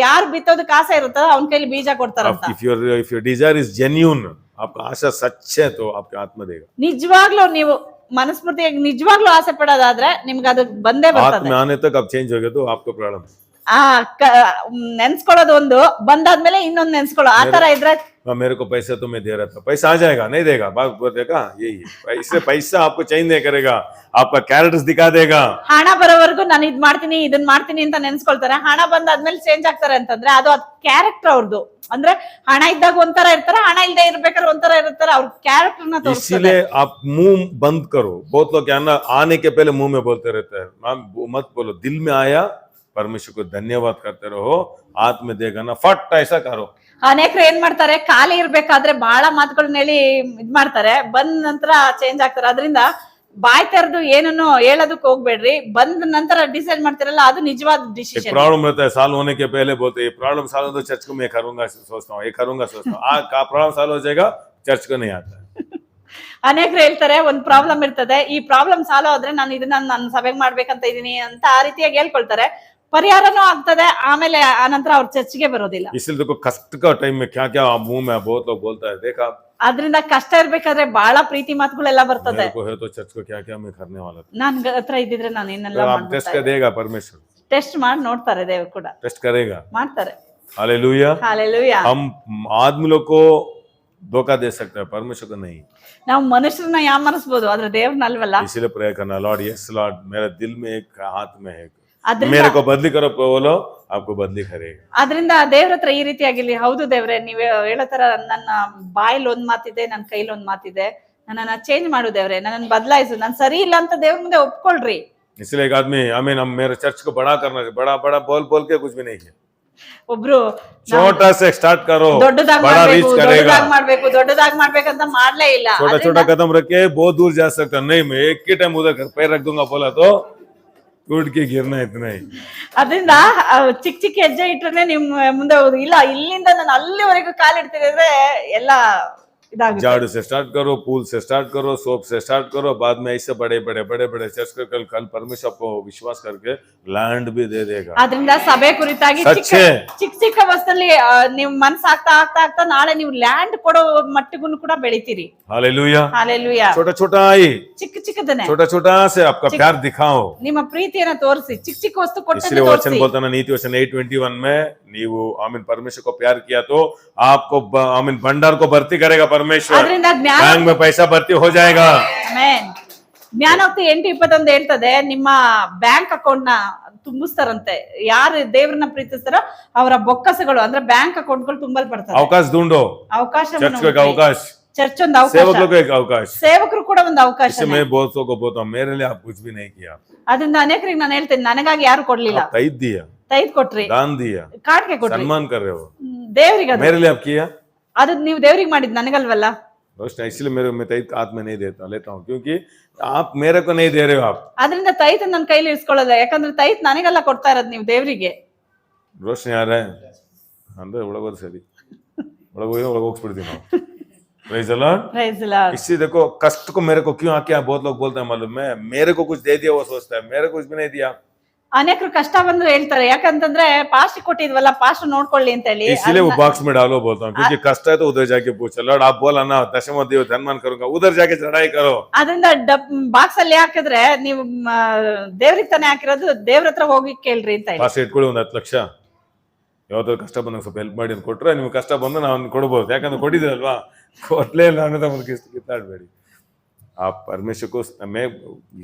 ಯಾರು ಬಿತ್ತೋದಕ್ಕೆ ಆಸೆ ಇರುತ್ತೋ ಅವನ ಕೈಲಿ ಬೀಜ ಕೊಡ್ತಾರಂತ. if your desire is genuine, आपका आशा सच है तो आपका आत्मा देगा. ನಿಜವಾಗ್ಲೂ ನೀವು ಮನಸ್ಫೂರ್ತಿಯಾಗಿ ನಿಜವಾಗ್ಲೂ ಆಸೆ ಪಡೋದಾದ್ರೆ ನಿಮ್ಗೆ ಅದು ಬಂದೇ ಬರ್ತದೆ. आत्मा आने तक आप चेंज हो गए तो आपको प्रॉब्लम. ಆ ನೆನ್ಸ್ಕೊಳ್ಳೋದು ಒಂದು, ಬಂದಾದ್ಮೇಲೆ ಇನ್ನೊಂದು ನೆನ್ಸ್ಕೊಳ್ಳೋ, ಆ ತರ ಇದ್ರೆ मेरे को पैसा तो मैं दे रहा था, पैसा आ जाएगा नहीं देगा, बात बोलेगा यही है. इससे पैसा आपको चेंज नहीं करेगा, आपका कैरेक्टर्स दिखा देगा. ಹಣ ಬರೋವರೆಗೂ ನಾನು ಇದ್ ಮಾಡ್ತೀನಿ ಇದನ್ ಮಾಡ್ತೀನಿ ಅಂತ ನೆನ್ಸ್ಕೊಳ್ತಾರೆ. ಹಣ ಬಂದಾದ್ಮೇಲೆ ಚೇಂಜ್ ಆಗ್ತಾರೆ ಅಂತಂದ್ರೆ ಅದು ಕ್ಯಾರೆಕ್ಟರ್ ಅವ್ರದ್ದು. ಅಂದ್ರೆ ಹಣ ಇದ್ದಾಗ ಒಂಥರ ಇರ್ತಾರೆ, ಹಣ ಇಲ್ಲದೆ ಇರ್ಬೇಕಾದ್ರೆ ಒಂಥರ ಇರ್ತಾರೆ. ಅವ್ರ ಕ್ಯಾರೆಕ್ಟರ್ ನ ತೋರಿಸ್ತಾರೆ. इसीलिए आप मुंह बंद करो. बहुत लोग क्या ना, आने के पहले मुंह में बोलते रहते हैं, मत बोलो. दिल में आया, परमेश्वर को धन्यवाद करते रहो, आत्मा में देगा ना, फट ऐसा करो. ಅನೇಕರು ಏನ್ ಮಾಡ್ತಾರೆ, ಖಾಲಿ ಇರ್ಬೇಕಾದ್ರೆ ಬಹಳ ಮಾತುಗಳನ್ನ ಹೇಳಿ ಇದ್ ಮಾಡ್ತಾರೆ, ಬಂದ ನಂತರ ಚೇಂಜ್ ಆಗ್ತಾರೆ. ಅದರಿಂದ ಬಾಯ್ ತೆರೆದು ಏನನ್ನು ಹೇಳೋದಕ್ಕೆ ಹೋಗ್ಬೇಡ್ರಿ. ಬಂದ ನಂತರ ಡಿಸೈಡ್ ಮಾಡ್ತಿರಲ್ಲ, ಅದು ನಿಜವಾದ ಡಿಸಿಷನ್. प्रॉब्लम रहता है, साल होने के पहले बोलते हैं प्रॉब्लम साल हो तो चर्च को मैं करूंगा सोचता हूँ, ये करूंगा सोचता हूँ. प्रॉब्लम साल हो जाएगा, चर्च को नहीं आता है. ಅನೇಕರು ಹೇಳ್ತಾರೆ ಒಂದ್ ಪ್ರಾಬ್ಲಮ್ ಇರ್ತದೆ, ಈ ಪ್ರಾಬ್ಲಮ್ ಸಾಲ್ವ್ ಆದ್ರೆ ನಾನು ಇದನ್ನ ನನ್ನ ಸಭೆಗೆ ಮಾಡ್ಬೇಕಂತ ಇದೀನಿ ಅಂತ ಆ ರೀತಿಯಾಗಿ ಹೇಳ್ಕೊಳ್ತಾರೆ. ಪರಿಹಾರನೂ ಆಗ್ತದೆ, ಆಮೇಲೆ ಆನಂತರ ಅವ್ರ ಚರ್ಚ್ಗೆ ಬರೋದಿಲ್ಲ. इसलिए देखो कष्ट का टाइम में क्या क्या मुंह में बहुत लोग बोलता है, देखा ಅದ್ರಿಂದ ಕಷ್ಟ ಇರ್ಬೇಕಾದ್ರೆ ಬಹಳ ಪ್ರೀತಿ ಮಾತುಗಳೆಲ್ಲ ಬರ್ತದೆ. मेरे को है तो चर्च को क्या क्या मैं करने वाला था. ನನ್ ಹತ್ರ ಇದ್ದಿದ್ರೆ ನಾನು ಏನೆಲ್ಲ तो आप टेस्ट कर देगा परमेश्वर, ಟೆಸ್ಟ್ ಮಾಡಿ ನೋಡ್ತಾರೆ, ದೇವ್ರು ಕೂಡ टेस्ट करेगा. ಮಾಡ್ತಾರೆ. हालेलुया. ಹಾಲೆಲೂಯಾ. हम आदमी लोग को धोखा दे सकते हैं, परमेश्वर को नहीं. ನಾವು ಮನುಷ್ಯರನ್ನ ಯಾಮರಿಸಬಹುದು, ಆದ್ರೆ ದೇವ್ರನ್ನ ಅಲ್ವಲ್ಲ. इसलिए प्रेयर करना, लॉर्ड यस लॉर्ड, मेरे दिल में एक हाथ में है, ಅದ್ರಿಂದ मेरे को बदली करो, बोलो आपको बदली करेगा. ಅದರಿಂದ ದೇವ್ರ ಹತ್ರ ಈ ರೀತಿಯಾಗಿರ್ಲಿ. ಹೌದು ದೇವ್ರೆ, ನೀವ್ ಹೇಳೋ ತರ ನನ್ನ ಬಾಯಲ್ಲಿ ಒಂದ್ ಮಾತಿದೆ, ನನ್ನ ಕೈಲಿ ಒಂದ್ ಮಾತಿದೆ, ನನ್ನನ್ನ ಚೇಂಜ್ ಮಾಡು ದೇವ್ರೆ, ನನ್ನನ್ನು ಬದಲಾಯಿಸು, ನಾನು ಸರಿ ಇಲ್ಲ ಅಂತ ದೇವ್ರ ಮುಂದೆ ಒಪ್ಕೊಳ್ರಿ. इसलिए एक आदमी, आमीन, हम मेरे चर्च को बड़ा करना है, बड़ा बड़ा बोल बोल के कुछ भी नहीं है. ಒಬ್ರು छोटा से स्टार्ट करो, ದೊಡ್ಡದಾಗ್ बड़ा रीच ಮಾಡ್ಬೇಕು, करेगा. ದೊಡ್ಡದಾಗ್ ಮಾಡ್ಬೇಕಂತ ಮಾಡ್ಲೇ ಇಲ್ಲ. छोटा छोटा कदम रख के बहुत दूर जा सकता नहीं. मैं एक ही टाइम उधर पैर रख दूंगा बोला तो टूट के गिरना इतना ही. ಅದರಿಂದ ಚಿಕ್ಕ ಚಿಕ್ಕ ಹೆಜ್ಜೆ ಇಟ್ರೆ ನಿಮ್ ಮುಂದೆ ಹೋಗುದು ಇಲ್ಲ. ಇಲ್ಲಿಂದ ನಾನು ಅಲ್ಲಿವರೆಗೂ ಕಾಲಿಡ್ತೀನಿ ಅಂದ್ರೆ ಎಲ್ಲ ಇದಾಗುತ್ತೆ. झाड़ू से स्टार्ट करो, पूल से स्टार्ट करो, सोप से स्टार्ट करो, बाद में ऐसे बड़े बड़े बड़े बड़े चर्च कर कल परमेश्वर आपको विश्वास करके लैंड भी दे देगा. ಅದರಿಂದ ಸಭೆ ಕುರಿತಾಗಿ ಚಿಕ್ಕ ಸಚ್ಚೆ. ಚಿಕ್ಕ ವಸ್ತುಲಿ ನೀವು ಮನ್ಸ್ ಆಗ್ತಾ ಆಗ್ತಾ ಆಗ್ತಾ ನಾಳೆ ನೀವು ಲ್ಯಾಂಡ್ ಕೊಡೋ ಮಟ್ಟಿಗೂ ಕೂಡ ಬೆಳಿತೀರಿ. हालेलुया. ಹಾಲೆಲೂಯಾ. छोटा छोटा आई, ಚಿಕ್ಕದನ್ನೇ छोटा छोटा से आपका प्यार दिखाओ. ನಿಮ್ಮ ಪ್ರೀತಿಯನ್ನ ತೋರಿಸಿ, ಚಿಕ್ಕ ವಸ್ತು ಕೊಟ್ಟು इसलिए वचन बोलता ना, नीति वचन 8:21 में, नीवु आमीन परमेश्वर को प्यार किया तो आपको आमीन भंडार को भर्ती करेगा परमेश्वर. ಅದರಿಂದ ಜ್ಞಾನ बैंक में पैसा भर्ती हो जाएगा. ಆಮೆನ್. ಜ್ಞಾನೋಕ್ತಿ 8:21 ಹೇಳ್ತದೆ, ನಿಮ್ಮ ಬ್ಯಾಂಕ್ ಅಕೌಂಟ್ ನ ತುಂಬಿಸ್ತಾರಂತೆ. ಯಾರು ದೇವ್ರನ್ನ ಪ್ರೀತಿಸ್ತಾರೋ ಅವರ ಬೊಕ್ಕಸಗಳು ಅಂದ್ರೆ ಬ್ಯಾಂಕ್ ಅಕೌಂಟ್ಗಳು ತುಂಬಲ್ಪಡ್ತವೆ. अवकाश ढूंढो, ಅವಕಾಶ चर्च को एक अवकाश. ಚರ್ಚ್ ಒಂದು सेवकों ಅವಕಾಶ, को एक अवकाश। ಸೇವಕರು ಕೂಡ ಒಂದು ಅವಕಾಶ. इससे मैं बहुतों को बोलता हूँ, मेरे लिए आप कुछ भी नहीं किया, ಅದರಿಂದ ಅನೇಕರಿಗೆ ನಾನು ಹೇಳ್ತೇನೆ, ನನಗಾಗಿ ಯಾರು ಕೊಡ್ಲಿಲ್ಲ. आप तैद दिया, ತೈದ್ ಕೊಟ್ರಿ, दान दिया, ಕಾಣಿಕೆ ಕೊಟ್ರಿ, सम्मान कर रहे हो, ದೇವ್ರಿಗೆ ಅದು मेरे लिए आप किया। ಅದು ನೀವು ದೇವ್ರಿಗೆ ಮಾಡಿದ್ ನನಗಲ್ವಲ್ಲ. दोस्त इसलिए मैं तैद का हाथ में नहीं लेता हूँ, क्योंकि आप मेरे को नहीं दे रहे हो। आप ಅದರಿಂದ ತೈತ್ ನನ್ನ ಕೈಲಿ ಇರಿಸ್ಕೊಳ್ಳೋದ, ಯಾಕಂದ್ರೆ ತೈತ್ ನನಗೆಲ್ಲ ಕೊಡ್ತಾ ಇರೋದು ನೀವು ದೇವ್ರಿಗೆ. रोशनी आ रहा है ಅಂದ್ರೆ ಒಳಗೋದು ಸರಿ, ಒಳಗೋಗಿ ಹೋಗ್ಬಿಡ್ತೀವಿ ನಾವು। Praise the Lord। Praise the Lord. इसी देखो कष्ट को मेरे को क्यों आके बहुत लोग बोलते हैं मालूम है, मेरे को कुछ दे दिया वो सोचता है, मेरे को कुछ भी नहीं दिया। ಅನೇಕರು ಕಷ್ಟ ಬಂದ್ರು ಹೇಳ್ತಾರೆ, ಯಾಕಂತಂದ್ರೆ ಪಾಸ್ಟ್ ಕೊಟ್ಟಿದ್ವಲ್ಲ, ಪಾಸ್ಟ್ ನೋಡ್ಕೊಳ್ಳಿ ಅಂತ ಹೇಳಿ. इसीलिए वो बॉक्स में डालो बोलता हूँ, क्योंकि कष्ट है तो उधर जाके पूछो, लॉर्ड आप बोला ना दशम देव धनमान करूंगा, उधर जाके चढ़ाई करो। ಅದರಿಂದ ಬಾಕ್ಸ್ ಅಲ್ಲಿ ಹಾಕಿದ್ರೆ ನೀವು ದೇವ್ರಿಗೆ ತಾನೇ ಹಾಕಿರೋದು, ದೇವ್ರ ಹತ್ರ ಹೋಗಿ ಕೇಳ್ರಿ ಅಂತ ಹೇಳಿ. ಫಾಸ್ಟ್ ಇಟ್ಕೊಳ್ಳಿ, 10 ಲಕ್ಷ ಯಾವ್ದಾದ್ರು ಕಷ್ಟ ಬಂದಾಗ ಸ್ವಲ್ಪ ಹೆಲ್ಪ್ ಮಾಡಿ ಅಂತ ಕೊಟ್ರೆ, ನಿಮ್ಗೆ ಕಷ್ಟ ಬಂದು ನಾವು ಕೊಡ್ಬೋದು, ಯಾಕಂದ್ರೆ ಕೊಟ್ಟಿದ್ರಲ್ವಾ, ಕೊಡ್ಲೇ ಇಲ್ಲ ಅನ್ನೋದು ನಮ್ಗೆ ಕಿತ್ತಾಡ್ಬೇಡಿ। आप परमेश्वर को, मैं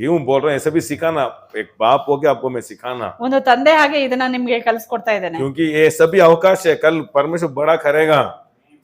यूं बोल रहा हूँ, ऐसा भी सिखाना, एक बाप हो के आपको मैं सिखाना, ಒಂದು ತಂದೆ ಹಾಗೆ ಇದನ್ನ ನಿಮ್ಗೆ ಕಲಿಸ್ಕೊಡ್ತಾ ಇದ್ದೇನೆ. क्योंकि ये सभी अवकाश है, कल परमेश्वर बड़ा करेगा।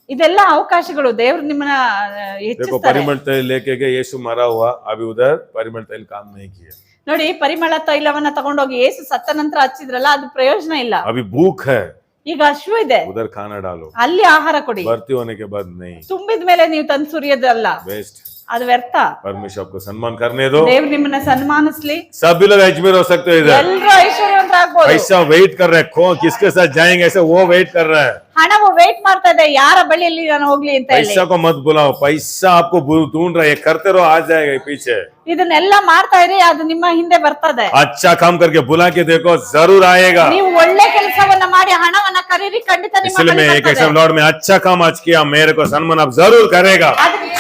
ಇದೆಲ್ಲ ಅವಕಾಶಗಳು, ದೇವ್ರು ನಿಮ್ಮನ್ನ देखो ಹೆಚ್ಚಿಸ್ತಾರೆ. परिमल तैल लेके गए, यीशु मरा हुआ, अभी उधर परिमल तैल काम नहीं किया, ನೋಡಿ, ಪರಿಮಳ ತೈಲವನ್ನ ತಗೊಂಡೋಗಿ ಯೇಸು ಸತ್ತ ನಂತರ ಹಚ್ಚಿದ್ರಲ್ಲ, ಅದು ಪ್ರಯೋಜನ ಇಲ್ಲ. अभी भूख है, ಈಗ ಹಸಿವು ಇದೆ, उधर खाना डालो, ಅಲ್ಲಿ ಆಹಾರ ಕೊಡಿ. भर्ती होने के बाद नहीं, ತುಂಬಿದ ಮೇಲೆ ನೀವು ತಂದು ಸುರಿಯೋದಲ್ಲ, वेस्ट। ಅದು ವ್ಯರ್ಥ. परमेश्वर आपको सम्मान करने दो, ದೇವ್ರು ನಿಮ್ಮನ್ನ ಸನ್ಮಾನಿಸ್ಲಿ. सभी लोग अजमेर हो सकते हो इधर, ಎಲ್ರು ಐಶ್ವರ್ಯವಂತರಾಗ್ಬೋದು. पैसा वेट कर रहा है, कौन किसके साथ जाएंगे ऐसे वो वेट कर रहा है। ಹಣವು ವೇಟ್ ಮಾಡ್ತಾ ಇದೆ, ಯಾರ ಬಳಿಯಲ್ಲಿ ನಾನು ಹೋಗ್ಲಿ ಅಂತ ಹೇಳಿ. पैसा को मत बुलाओ, पैसा आपको ढूंढ रहा है, करते रहो, आ जाएगा पीछे। ಇದನ್ನೆಲ್ಲ ಮಾಡ್ತಾ ಇರಿ, ಅದು ನಿಮ್ಮ ಹಿಂದೆ ಬರ್ತದೆ. अच्छा काम करके बुला के देखो, जरूर आएगा। ನೀವು ಒಳ್ಳೆ ಕೆಲಸವನ್ನ ಮಾಡಿ ಹಣವನ್ನ ಕರೀರಿ, ಖಂಡಿತ ನಿಮ್ಮ इसलिए मैं ಬಳಿ एक ಬರ್ತದೆ. लॉर्ड में अच्छा काम आज किया, मेरे को सम्मान आप जरूर करेगा,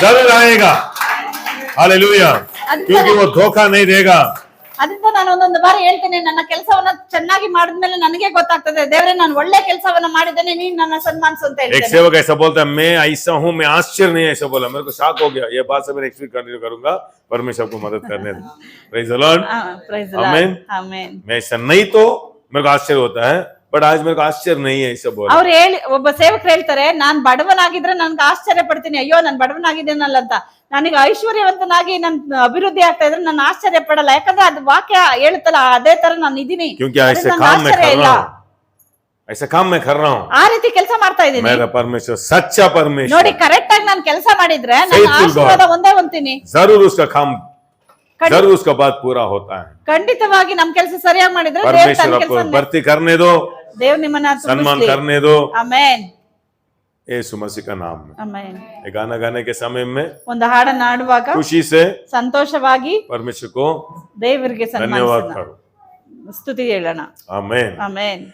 जरूर आएगा। हालेलुया, क्योंकि वो धोखा नहीं देगा। ಅದರಿಂದ ನಾನು ಒಂದೊಂದು ಬಾರಿ ಹೇಳ್ತೇನೆ, ನನ್ನ ಕೆಲಸವನ್ನ ಚೆನ್ನಾಗಿ ಮಾಡಿದ್ಮೇಲೆ ನನಗೆ ಗೊತ್ತಾಗ್ತದೆ, ದೇವರೇ ನಾನು ಒಳ್ಳೆ ಕೆಲಸವನ್ನ ಮಾಡಿದ್ದೇನೆ, ನೀನ್ ನನ್ನ ಸನ್ಮಾನಿಸು ಅಂತ एक ಹೇಳ್ತೇನೆ. सेवक ऐसा बोलता है, मैं ऐसा हूँ, मैं आश्चर्य नहीं ऐसा बोला, मेरे को शॉक हो गया। ये बात से मैं नेक्स्ट वीक कंटिन्यू करूंगा, परमेश्वर को मदद करने दो। Praise the Lord. Praise the Amen. Lord. Amen. मैं ऐसा नहीं तो मेरे को आश्चर्य होता है, बट आज मेरे को आश्चर्य नहीं है ऐसा बोला। ಅವ್ರು ಹೇಳಿ, ಒಬ್ಬ ಸೇವಕರು ಹೇಳ್ತಾರೆ, ನಾನ್ ಬಡವನಾಗಿದ್ರೆ ನನ್ಗೆ ಆಶ್ಚರ್ಯ ಪಡ್ತೀನಿ, ಅಯ್ಯೋ ನಾನು ಬಡವನಾಗಿದ್ದೇನಲ್ಲ ಅಂತ. ನನಗೆ ಐಶ್ವರ್ಯವಂತನಾಗಿ ನನ್ ಅಭಿವೃದ್ಧಿ ಆಗ್ತಾ ಇದ್ರೆ ನಾನು ಆಶ್ಚರ್ಯ ಪಡಲ್ಲ, ಯಾಕಂದ್ರೆ ಅದು ವಾಕ್ಯ ಹೇಳುತ್ತಲ್ಲ, ಅದೇ ತರ ನಾನು ಇದೀನಿ. क्योंकि ऐसे ಅದರಿಂದ काम मैं ಆಶ್ಚರ್ಯ कर ಇಲ್ಲ. रहा हूँ, ऐसा काम मैं कर रहा हूँ। ಆ ರೀತಿ ಕೆಲಸ ಮಾಡ್ತಾ ಇದ್ದೀನಿ. मेरा परमेश्वर सच्चा ನೋಡಿ, परमेश्वर, ಕರೆಕ್ಟ್ ಆಗಿ ನಾನು ಕೆಲಸ ಮಾಡಿದ್ರೆ ನಾನು Faithful ಆಶೀರ್ವಾದ ಒಂದೇ ಹೊಂತೀನಿ. जरूर उसका काम, जरूर उसका बात पूरा होता है। ಖಂಡಿತವಾಗಿ ನಮ್ ಕೆಲಸ ಸರಿಯಾಗಿ ಮಾಡಿದ್ರೆ ದೇವ್ರು परमेश्वर ತನ್ನ आपको ಕೆಲಸ भर्ती करने दो, ದೇವ್ರು ನಿಮ್ಮನ್ನ सम्मान ತುಂಬಿಸ್ಲಿ. करने दो, ಆಮೆನ್, यीशु मसीह का नाम में। ಆಮೆನ್. ये गाना गाने के समय में ಒಂದು ಹಾಡನ್ನ ಹಾಡುವಾಗ खुशी से ಸಂತೋಷವಾಗಿ परमेश्वर को ದೇವರಿಗೆ धन्यवाद ಸನ್ಮಾನಿಸೋಣ, करो। ಸ್ತುತಿ ಹೇಳೋಣ. आमेन। ಆಮೆನ್.